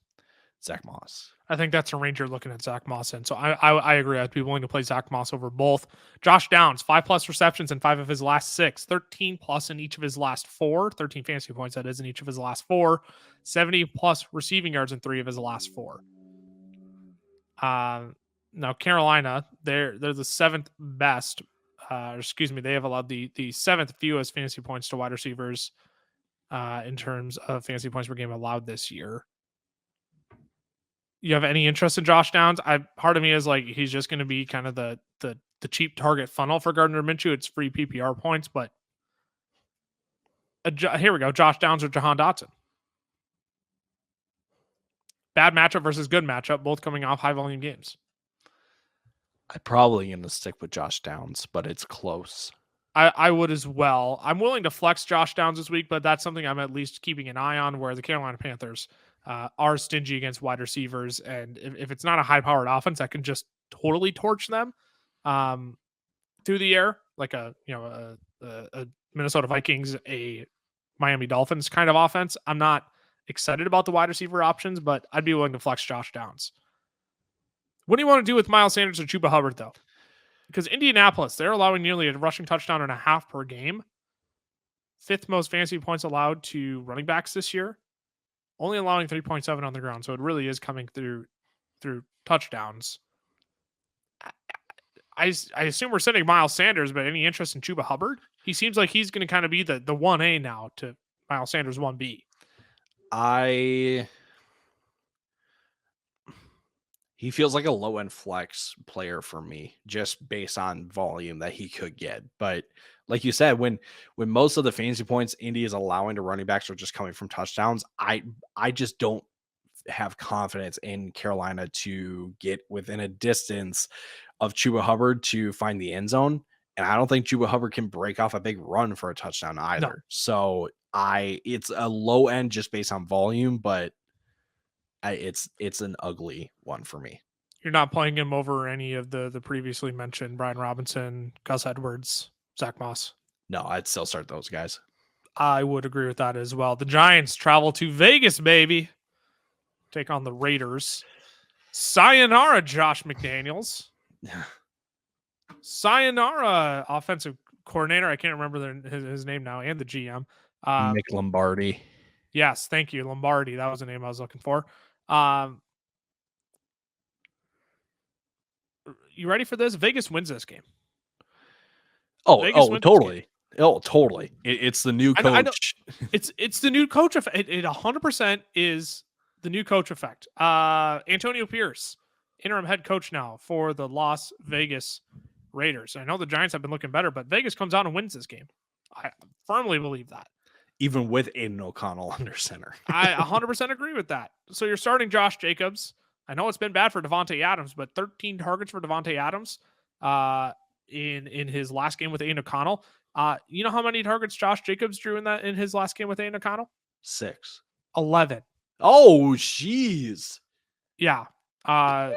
Zach Moss. I think that's a range you're looking at Zach Moss in. So I agree. I'd be willing to play Zach Moss over both. Josh Downs, 5+ receptions in 5 of his last 6, 13+ in each of his last 4, 13 fantasy points, that is, in each of his last 4, 70+ receiving yards in 3 of his last 4. Now Carolina, they're the 7th best. They have allowed the 7th fewest fantasy points to wide receivers in terms of fantasy points per game allowed this year. You have any interest in Josh Downs? Part of me is like, he's just going to be kind of the cheap target funnel for Gardner Minshew. It's free PPR points, but here we go. Josh Downs or Jahan Dotson. Bad matchup versus good matchup, both coming off high volume games. I'm probably going to stick with Josh Downs, but it's close. I would as well. I'm willing to flex Josh Downs this week, but that's something I'm at least keeping an eye on, where the Carolina Panthers are stingy against wide receivers. And if it's not a high-powered offense that can just totally torch them through the air, like a Minnesota Vikings, a Miami Dolphins kind of offense, I'm not excited about the wide receiver options, but I'd be willing to flex Josh Downs. What do you want to do with Miles Sanders or Chuba Hubbard, though? Because Indianapolis, they're allowing nearly a rushing touchdown and a half per game. 5th most fantasy points allowed to running backs this year. Only allowing 3.7 on the ground. So it really is coming through touchdowns. I assume we're sending Miles Sanders, but any interest in Chuba Hubbard? He seems like he's going to kind of be the 1A now to Miles Sanders 1B. He feels like a low-end flex player for me, just based on volume that he could get. But like you said, when most of the fantasy points Indy is allowing to running backs are just coming from touchdowns, I just don't have confidence in Carolina to get within a distance of Chuba Hubbard to find the end zone. And I don't think Chuba Hubbard can break off a big run for a touchdown either. No. So it's a low end just based on volume, but it's an ugly one for me. You're not playing him over any of the previously mentioned Brian Robinson, Gus Edwards, Zach Moss. No, I'd still start those guys. I would agree with that as well. The Giants travel to Vegas, baby. Take on the Raiders. Sayonara, Josh McDaniels. Sayonara, offensive coordinator. I can't remember his name now, and the GM. Mick Lombardi. Yes, thank you. Lombardi. That was the name I was looking for. You ready for this? Vegas wins this game. Oh, totally. Oh, totally. It's the new coach. I know. It's the new coach effect. It 100% is the new coach effect. Antonio Pierce, interim head coach now for the Las Vegas Raiders. I know the Giants have been looking better, but Vegas comes out and wins this game. I firmly believe that. Even with Aiden O'Connell under center. I 100% agree with that. So you're starting Josh Jacobs. I know it's been bad for Devontae Adams, but 13 targets for Devontae Adams in his last game with Aiden O'Connell. You know how many targets Josh Jacobs drew in his last game with Aiden O'Connell? 6. 11. Oh, jeez. Yeah. I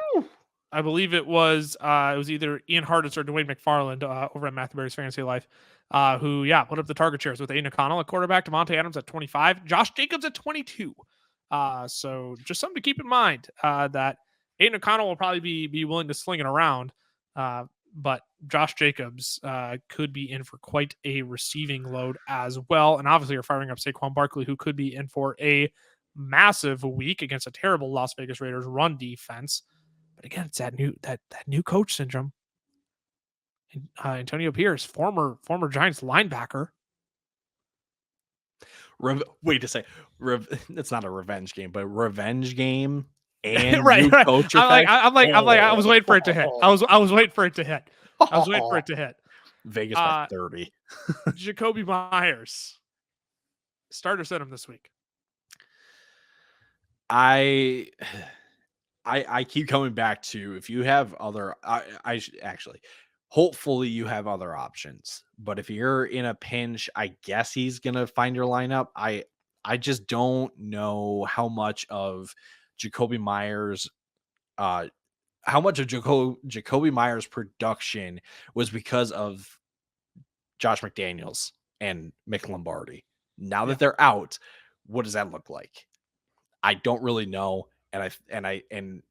believe it was either Ian Hardis or Dwayne McFarland over at Matthew Berry's Fantasy Life who put up the target shares with Aiden O'Connell at quarterback, Devontae Adams at 25, Josh Jacobs at 22. So just something to keep in mind that Aiden O'Connell will probably be willing to sling it around, but Josh Jacobs could be in for quite a receiving load as well. And obviously you're firing up Saquon Barkley, who could be in for a massive week against a terrible Las Vegas Raiders run defense. But again, it's that new coach syndrome. Antonio Pierce, former Giants linebacker. Wait a second. It's not a revenge game, but revenge game and right. new coach effect. I'm like, I was waiting for it to hit. I was waiting for it to hit. I was waiting for it to hit. Vegas by 30. Jacoby Myers. Starter set him this week. I keep coming back to, if you have other, hopefully you have other options. But if you're in a pinch, I guess he's gonna find your lineup. I just don't know how much of Jacoby Myers, Jacoby Myers' production was because of Josh McDaniels and Mick Lombardi. Now that they're out, what does that look like? I don't really know, and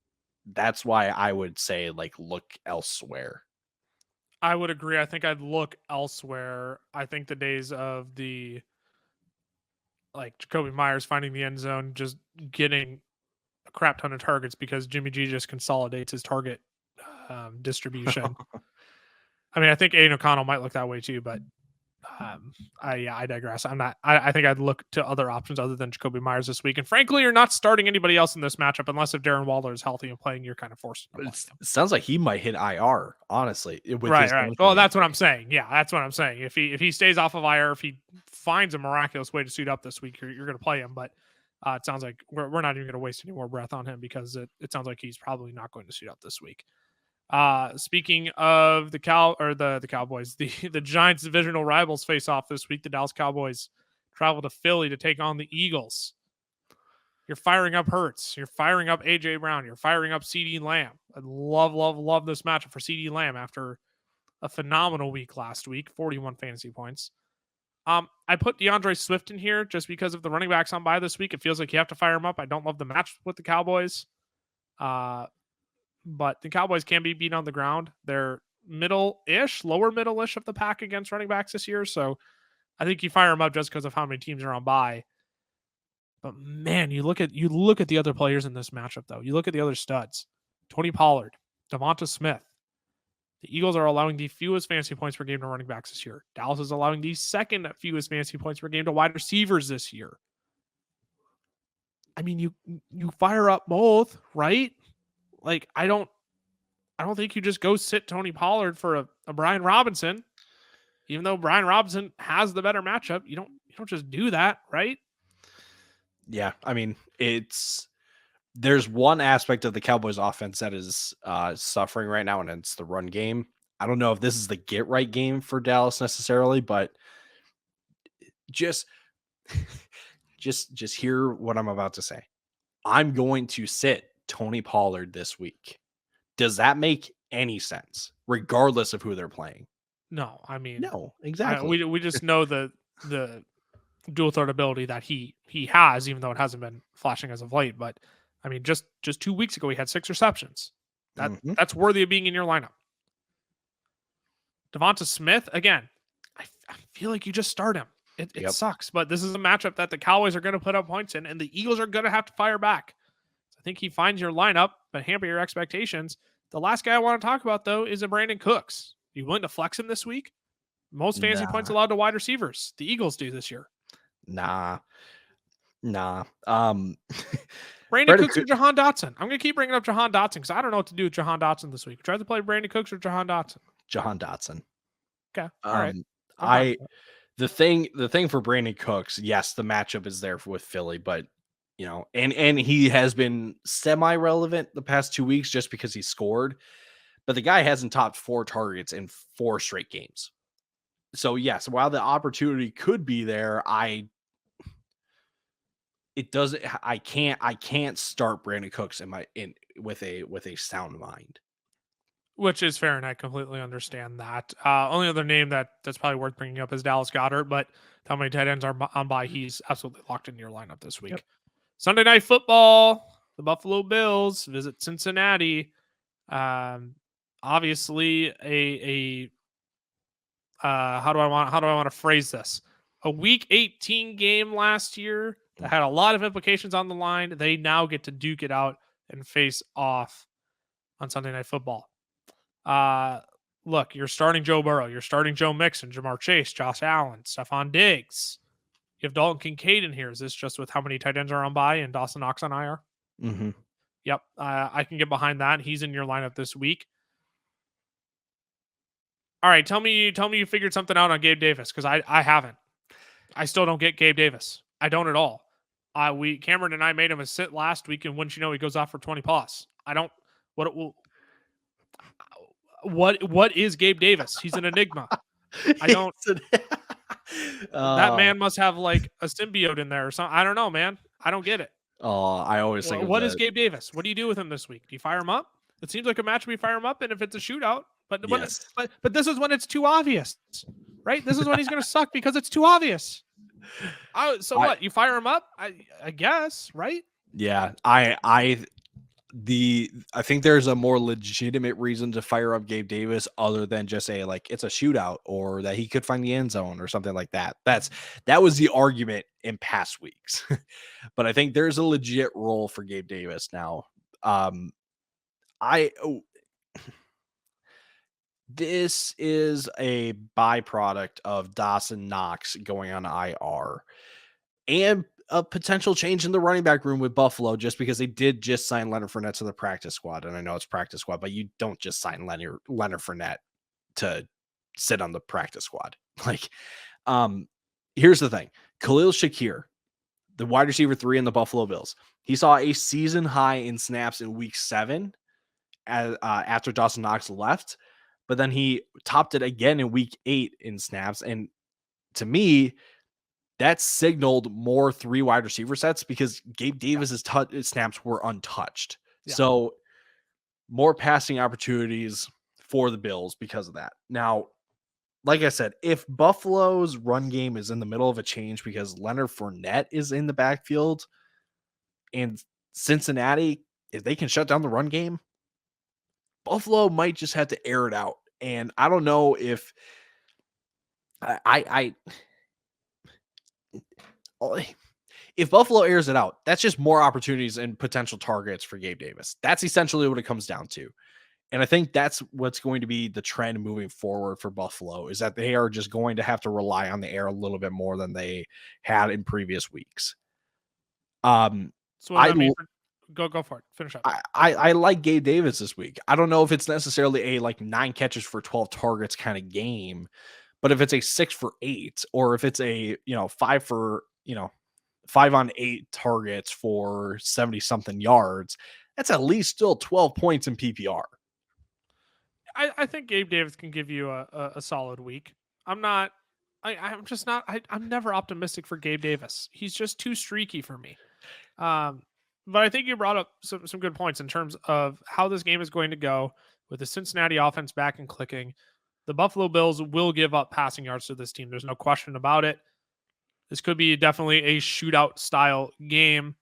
that's why I would say, like, look elsewhere. I would agree. I think I'd look elsewhere. I think the days of the Jacoby Myers finding the end zone, just getting a crap ton of targets because Jimmy G just consolidates his target distribution. I mean, I think Aiden O'Connell might look that way too, but I digress. I think I'd look to other options other than Jacoby Myers this week. And frankly, you're not starting anybody else in this matchup unless if Darren Waller is healthy and playing, you're kind of forced. It sounds like he might hit IR, honestly. Right. Well, that's what I'm saying. Yeah, that's what I'm saying. If he stays off of IR, if he finds a miraculous way to suit up this week, you're going to play him. But it sounds like we're not even going to waste any more breath on him because it sounds like he's probably not going to suit up this week. Speaking of the Cowboys, the Giants divisional rivals face off this week. The Dallas Cowboys travel to Philly to take on the Eagles. You're firing up Hurts. You're firing up AJ Brown. You're firing up CeeDee Lamb. I love this matchup for CeeDee Lamb after a phenomenal week last week, 41 fantasy points. I put DeAndre Swift in here just because of the running backs on bye this week. It feels like you have to fire him up. I don't love the match with the Cowboys. But the Cowboys can be beat on the ground. They're lower middle-ish of the pack against running backs this year. So I think you fire them up just because of how many teams are on bye. But man, you look at the other players in this matchup, though. You look at the other studs. Tony Pollard, Devonta Smith. The Eagles are allowing the fewest fantasy points per game to running backs this year. Dallas is allowing the second fewest fantasy points per game to wide receivers this year. I mean, you fire up both, right? Like, I don't think you just go sit Tony Pollard for a Brian Robinson, even though Brian Robinson has the better matchup. You don't just do that, right? Yeah, I mean, there's one aspect of the Cowboys offense that is suffering right now, and it's the run game. I don't know if this is the get right game for Dallas necessarily, but just hear what I'm about to say. I'm going to sit Tony Pollard this week. Does that make any sense, regardless of who they're playing? No, I mean, No, exactly. we just know the dual threat ability that he has, even though it hasn't been flashing as of late. But I mean, just 2 weeks ago, he had 6 receptions. Mhm. That's worthy of being in your lineup. Devonta Smith, again, I feel like you just start him. It Yep. sucks, but this is a matchup that the Cowboys are going to put up points in, and the Eagles are going to have to fire back. So I think he finds your lineup, but hamper your expectations. The last guy I want to talk about, though, is a Brandon Cooks. You willing to flex him this week? Most fantasy points Nah, allowed to wide receivers. The Eagles do this year. nah, nah. Brandon Brandon Cooks or Cook Jahan Dotson? I'm going to keep bringing up Jahan Dotson because I don't know what to do with Jahan Dotson this week. Try to play Brandon Cooks or Jahan Dotson. Jahan Dotson. Okay. All right. Um, I'm fine I with the thing for Brandon Cooks, yes, the matchup is there with Philly, but and he has been semi-relevant the past 2 weeks just because he scored, but the guy hasn't topped 4 targets in 4 straight games. So yes, while the opportunity could be there, it doesn't I can't start Brandon Cooks in with a sound mind. which is fair, and I completely understand that. Only other name that's probably worth bringing up is Dallas Goddard, but how many tight ends are on by? He's absolutely locked into your lineup this Yep. week. Sunday Night Football, the Buffalo Bills visit Cincinnati. Um, obviously, a how do I want to phrase this? A Week 18 game last year that had a lot of implications on the line. They now get to duke it out and face off on Sunday Night Football. Look, you're starting Joe Burrow, you're starting Joe Mixon, Jamar Chase, Josh Allen, Stephon Diggs. You have Dalton Kincaid in here. Is this just with how many tight ends are on by and Dawson Knox on IR? Mhm. Yep, I can get behind that. He's in your lineup this week. All right, tell me you figured something out on Gabe Davis because I haven't. I still don't get Gabe Davis. I don't at all. Cameron and I made him a sit last week, and wouldn't you know, he goes off for 20 plus. I don't. What is Gabe Davis? He's an enigma. I don't. That Uh, man must have like a symbiote in there or something. I don't know, man. I don't get it. I always think of What is the Gabe Davis? What do you do with him this week? Do you fire him up? It seems like a match we fire him up, and if it's a shootout, yes. but this is when it's too obvious, right? This is when he's going to suck because it's too obvious. So I what? You fire him up? I guess, right? yeah, I think there's a more legitimate reason to fire up Gabe Davis other than just say like it's a shootout or that he could find the end zone or something like that. That was the argument in past weeks. But I think there's a legit role for Gabe Davis now. I oh, this is a byproduct of Dawson Knox going on IR and a potential change in the running back room with Buffalo just because they did just sign Leonard Fournette to the practice squad. And I know it's practice squad, but you don't just sign Leonard Fournette to sit on the practice squad. Like, here's the thing. Khalil Shakir, the wide receiver 3 in the Buffalo Bills, he saw a season high in snaps in week 7 after Dawson Knox left, but then he topped it again in week 8 in snaps. And to me, that signaled more 3 wide receiver sets because Gabe Davis's snaps were untouched. Yeah. So more passing opportunities for the Bills because of that. Now, like I said, if Buffalo's run game is in the middle of a change because Leonard Fournette is in the backfield and Cincinnati, if they can shut down the run game, Buffalo might just have to air it out. And I don't know if I if Buffalo airs it out, that's just more opportunities and potential targets for Gabe Davis. That's essentially what it comes down to. And I think that's what's going to be the trend moving forward for Buffalo is that they are just going to have to rely on the air a little bit more than they had in previous weeks. So what does I that mean for go for it. Finish up. I like Gabe Davis this week. I don't know if it's necessarily a like 9 catches for 12 targets kind of game, but if it's a 6 for 8 or if it's a 5 for 5 on 8 targets for 70 something yards, that's at least still 12 points in PPR. I think Gabe Davis can give you a solid week. I'm not. I'm just not. I'm never optimistic for Gabe Davis. He's just too streaky for me. But I think you brought up some good points in terms of how this game is going to go with the Cincinnati offense back and clicking. The Buffalo Bills will give up passing yards to this team. There's no question about it. This could be definitely a shootout style game.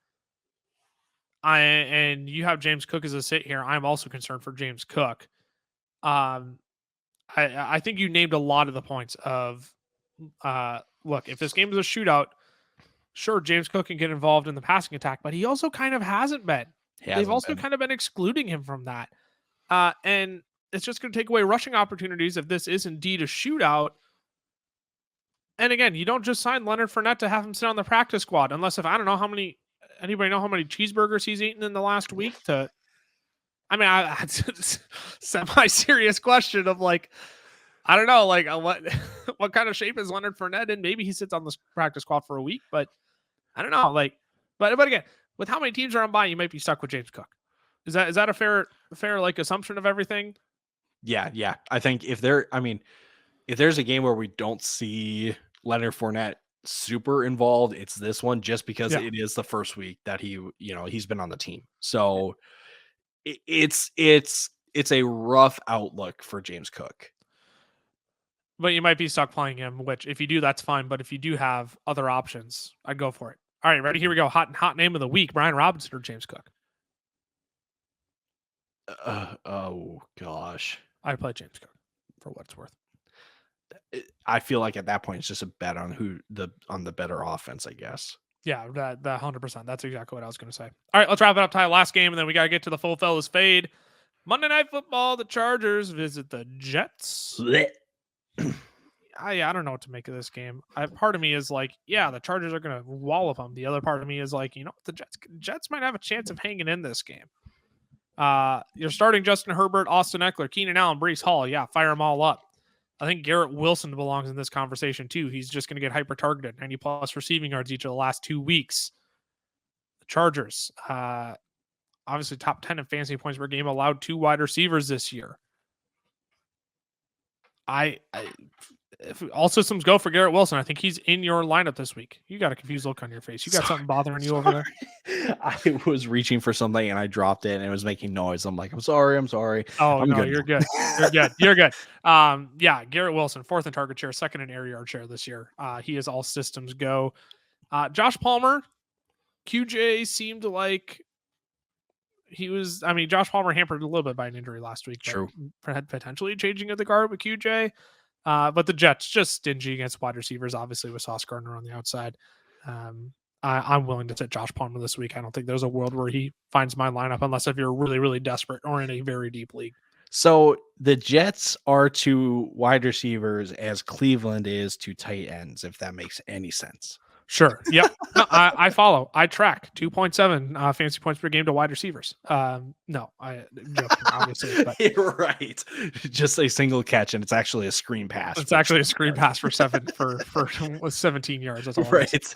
And you have James Cook as a sit here. I'm also concerned for James Cook. I think you named a lot of the points of look, if this game is a shootout, sure, James Cook can get involved in the passing attack, but he also kind of hasn't been. They've also kind of been excluding him from that. And it's just going to take away rushing opportunities if this is indeed a shootout. And again, you don't just sign Leonard Fournette to have him sit on the practice squad, unless if I don't know how many anybody know how many cheeseburgers he's eaten in the last week to. I mean, it's a semi-serious question of like, I don't know, like what kind of shape is Leonard Fournette in? Maybe he sits on the practice squad for a week, but I don't know. Like, but again, with how many teams are on bye, you might be stuck with James Cook. Is that a fair like assumption of everything? Yeah. I think if there's a game where we don't see Leonard Fournette super involved, it's this one, just because it is the first week that he's been on the team. So it's a rough outlook for James Cook. But you might be stuck playing him, which if you do, that's fine. But if you do have other options, I'd go for it. All right, ready? Here we go. Hot name of the week: Brian Robinson or James Cook. Oh gosh, I'd play James Cook for what it's worth. I feel like at that point it's just a bet on the better offense, I guess. Yeah, that 100%. That's exactly what I was going to say. All right, let's wrap it up. Ty, last game, and then we got to get to the full fellas fade. Monday Night Football. The Chargers visit the Jets. I don't know what to make of this game. Part of me is like, yeah, the Chargers are going to wallop them. The other part of me is like, you know, the Jets might have a chance of hanging in this game. You're starting Justin Herbert, Austin Eckler, Keenan Allen, Breece Hall. Yeah, fire them all up. I think Garrett Wilson belongs in this conversation too. He's just going to get hyper targeted, 90 plus receiving yards each of the last 2 weeks. The Chargers, obviously top 10 in fantasy points per game, allowed 2 wide receivers this year. If all systems go for Garrett Wilson, I think he's in your lineup this week. You got a confused look on your face. You got something bothering you over there? I was reaching for something and I dropped it and it was making noise. I'm like, I'm sorry. Oh, I'm no, good. You're good. You're good. Yeah, Garrett Wilson, 4th in target share, 2nd in air yard share this year. He is all systems go. Josh Palmer, QJ seemed like Josh Palmer hampered a little bit by an injury last week. True. Potentially changing of the guard with QJ. But the Jets just stingy against wide receivers, obviously with Sauce Gardner on the outside. I'm willing to sit Josh Palmer this week. I don't think there's a world where he finds my lineup unless if you're really, really desperate or in a very deep league. So the Jets are to wide receivers as Cleveland is to tight ends, if that makes any sense. Sure. Yep. No, I follow. I track 2.7 fantasy points per game to wide receivers. No, I joking, obviously. But You're right. Just a single catch, and it's actually a screen pass. It's actually a screen pass for 17 yards. That's all. Right.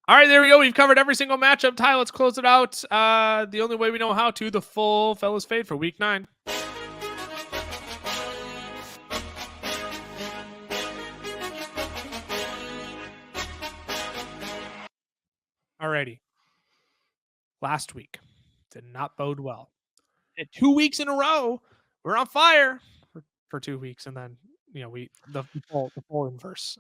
All right, there we go. We've covered every single matchup. Ty, let's close it out. The only way we know how to, the full fellas fade for week 9. Alrighty. Last week did not bode well. 2 weeks in a row, we're on fire for 2 weeks, and then the full inverse.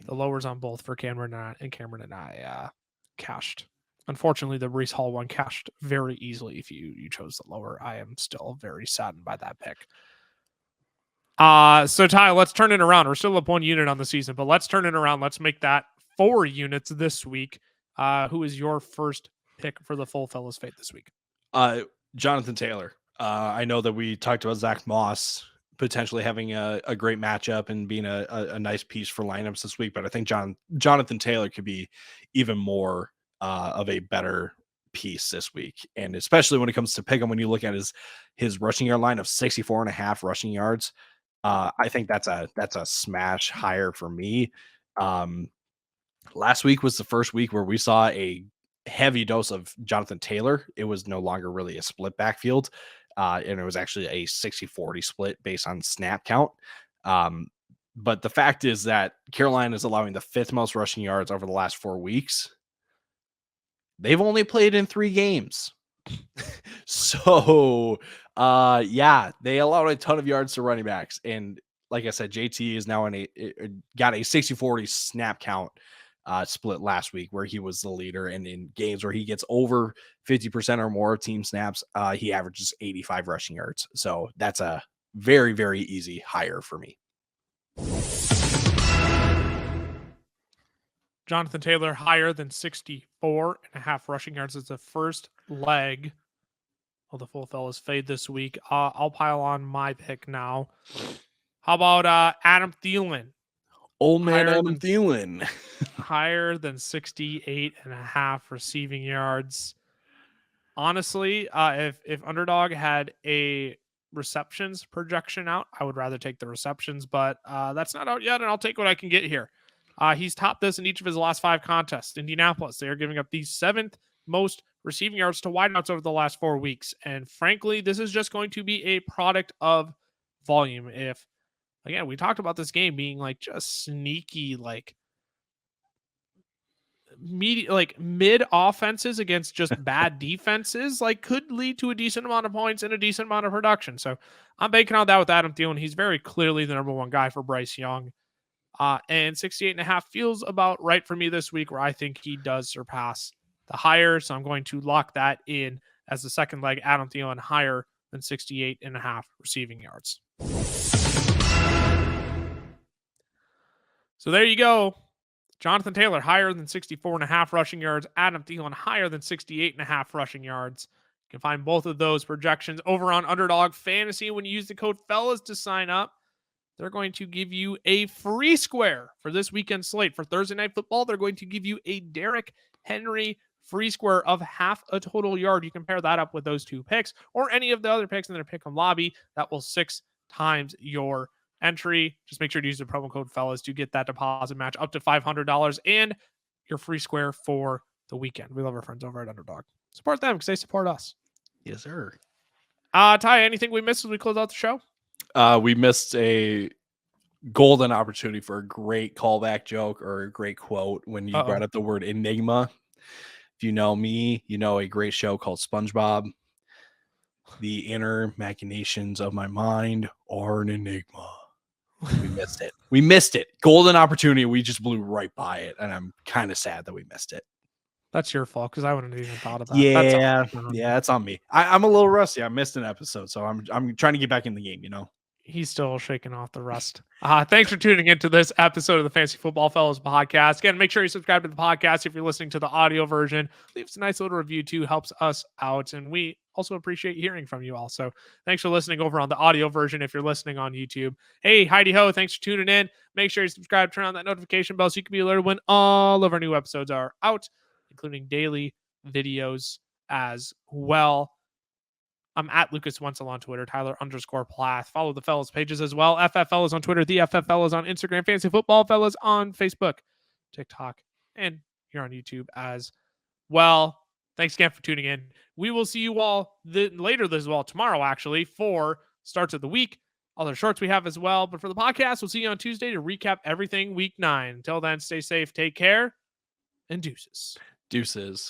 The lowers on both for Cameron and I cashed. Unfortunately, the Breece Hall one cashed very easily. If you chose the lower, I am still very saddened by that pick. So Ty, let's turn it around. We're still up 1 unit on the season, but let's turn it around. Let's make that 4 units this week. Who is your first pick for the full fellas fate this week? Jonathan Taylor. I know that we talked about Zach Moss potentially having a great matchup and being a nice piece for lineups this week, but I think Jonathan Taylor could be even more of a better piece this week. And especially when it comes to pick him, when you look at his rushing yard line of 64.5 rushing yards, I think that's a smash higher for me. Last week was the first week where we saw a heavy dose of Jonathan Taylor. It was no longer really a split backfield. And it was actually a 60-40 split based on snap count. But the fact is that Carolina is allowing the 5th most rushing yards over the last 4 weeks. They've only played in 3 games. So, yeah, they allowed a ton of yards to running backs. And like I said, JT is now got a 60-40 snap count split last week where he was the leader. And in games where he gets over 50% or more of team snaps, he averages 85 rushing yards. So that's a very, very easy hire for me. Jonathan Taylor higher than 64.5 rushing yards as the first leg of the full fellas fade this week. I'll pile on my pick now. How about Adam Thielen? Old man Adam Thielen. Higher than 68.5 receiving yards. Honestly, if Underdog had a receptions projection out, I would rather take the receptions, but that's not out yet, and I'll take what I can get here. He's topped this in each of his last 5 contests. Indianapolis, they are giving up the 7th most receiving yards to wideouts over the last 4 weeks. And frankly, this is just going to be a product of volume. If, again, we talked about this game being like just sneaky, like mid offenses against just bad defenses, like could lead to a decent amount of points and a decent amount of production. So I'm banking on that with Adam Thielen. He's very clearly the number 1 guy for Bryce Young. And 68.5 feels about right for me this week, where I think he does surpass the higher. So I'm going to lock that in as the second leg. Adam Thielen higher than 68.5 receiving yards. So there you go. Jonathan Taylor higher than 64.5 rushing yards. Adam Thielen higher than 68.5 rushing yards. You can find both of those projections over on Underdog Fantasy. When you use the code FELLAS to sign up, they're going to give you a free square for this weekend slate. For Thursday Night Football, they're going to give you a Derrick Henry free square of half a total yard. You can pair that up with those 2 picks or any of the other picks in their pick'em lobby. That will 6 times your entry. Just make sure to use the promo code FELLAS to get that deposit match up to $500 and your free square for the weekend. We love our friends over at Underdog. Support them because they support us. Yes, sir. Ty, anything we missed as we close out the show? We missed a golden opportunity for a great callback joke or a great quote when you brought up the word enigma. If you know me, you know a great show called SpongeBob. The inner machinations of my mind are an enigma. We missed it. We missed it. Golden opportunity. We just blew right by it. And I'm kind of sad that we missed it. That's your fault because I wouldn't have even thought of that. Yeah, that's on me. I'm a little rusty. I missed an episode, so I'm trying to get back in the game, you know. He's still shaking off the rust. Thanks for tuning into this episode of the Fantasy Football Fellows podcast. Again, make sure you subscribe to the podcast if you're listening to the audio version. Leave us a nice little review too. Helps us out. And we also appreciate hearing from you all. So thanks for listening over on the audio version if you're listening on YouTube. Hey, Heidi Ho, thanks for tuning in. Make sure you subscribe, turn on that notification bell so you can be alerted when all of our new episodes are out, including daily videos as well. I'm at Lucas Wenzel on Twitter, Tyler_Plath. Follow the fellas pages as well. FFL is on Twitter, the FFL is on Instagram, Fantasy Football Fellas on Facebook, TikTok, and here on YouTube as well. Thanks again for tuning in. We will see you all later this tomorrow, actually, for starts of the week. Other shorts we have as well. But for the podcast, we'll see you on Tuesday to recap everything week 9. Until then, stay safe, take care, and deuces. Deuces.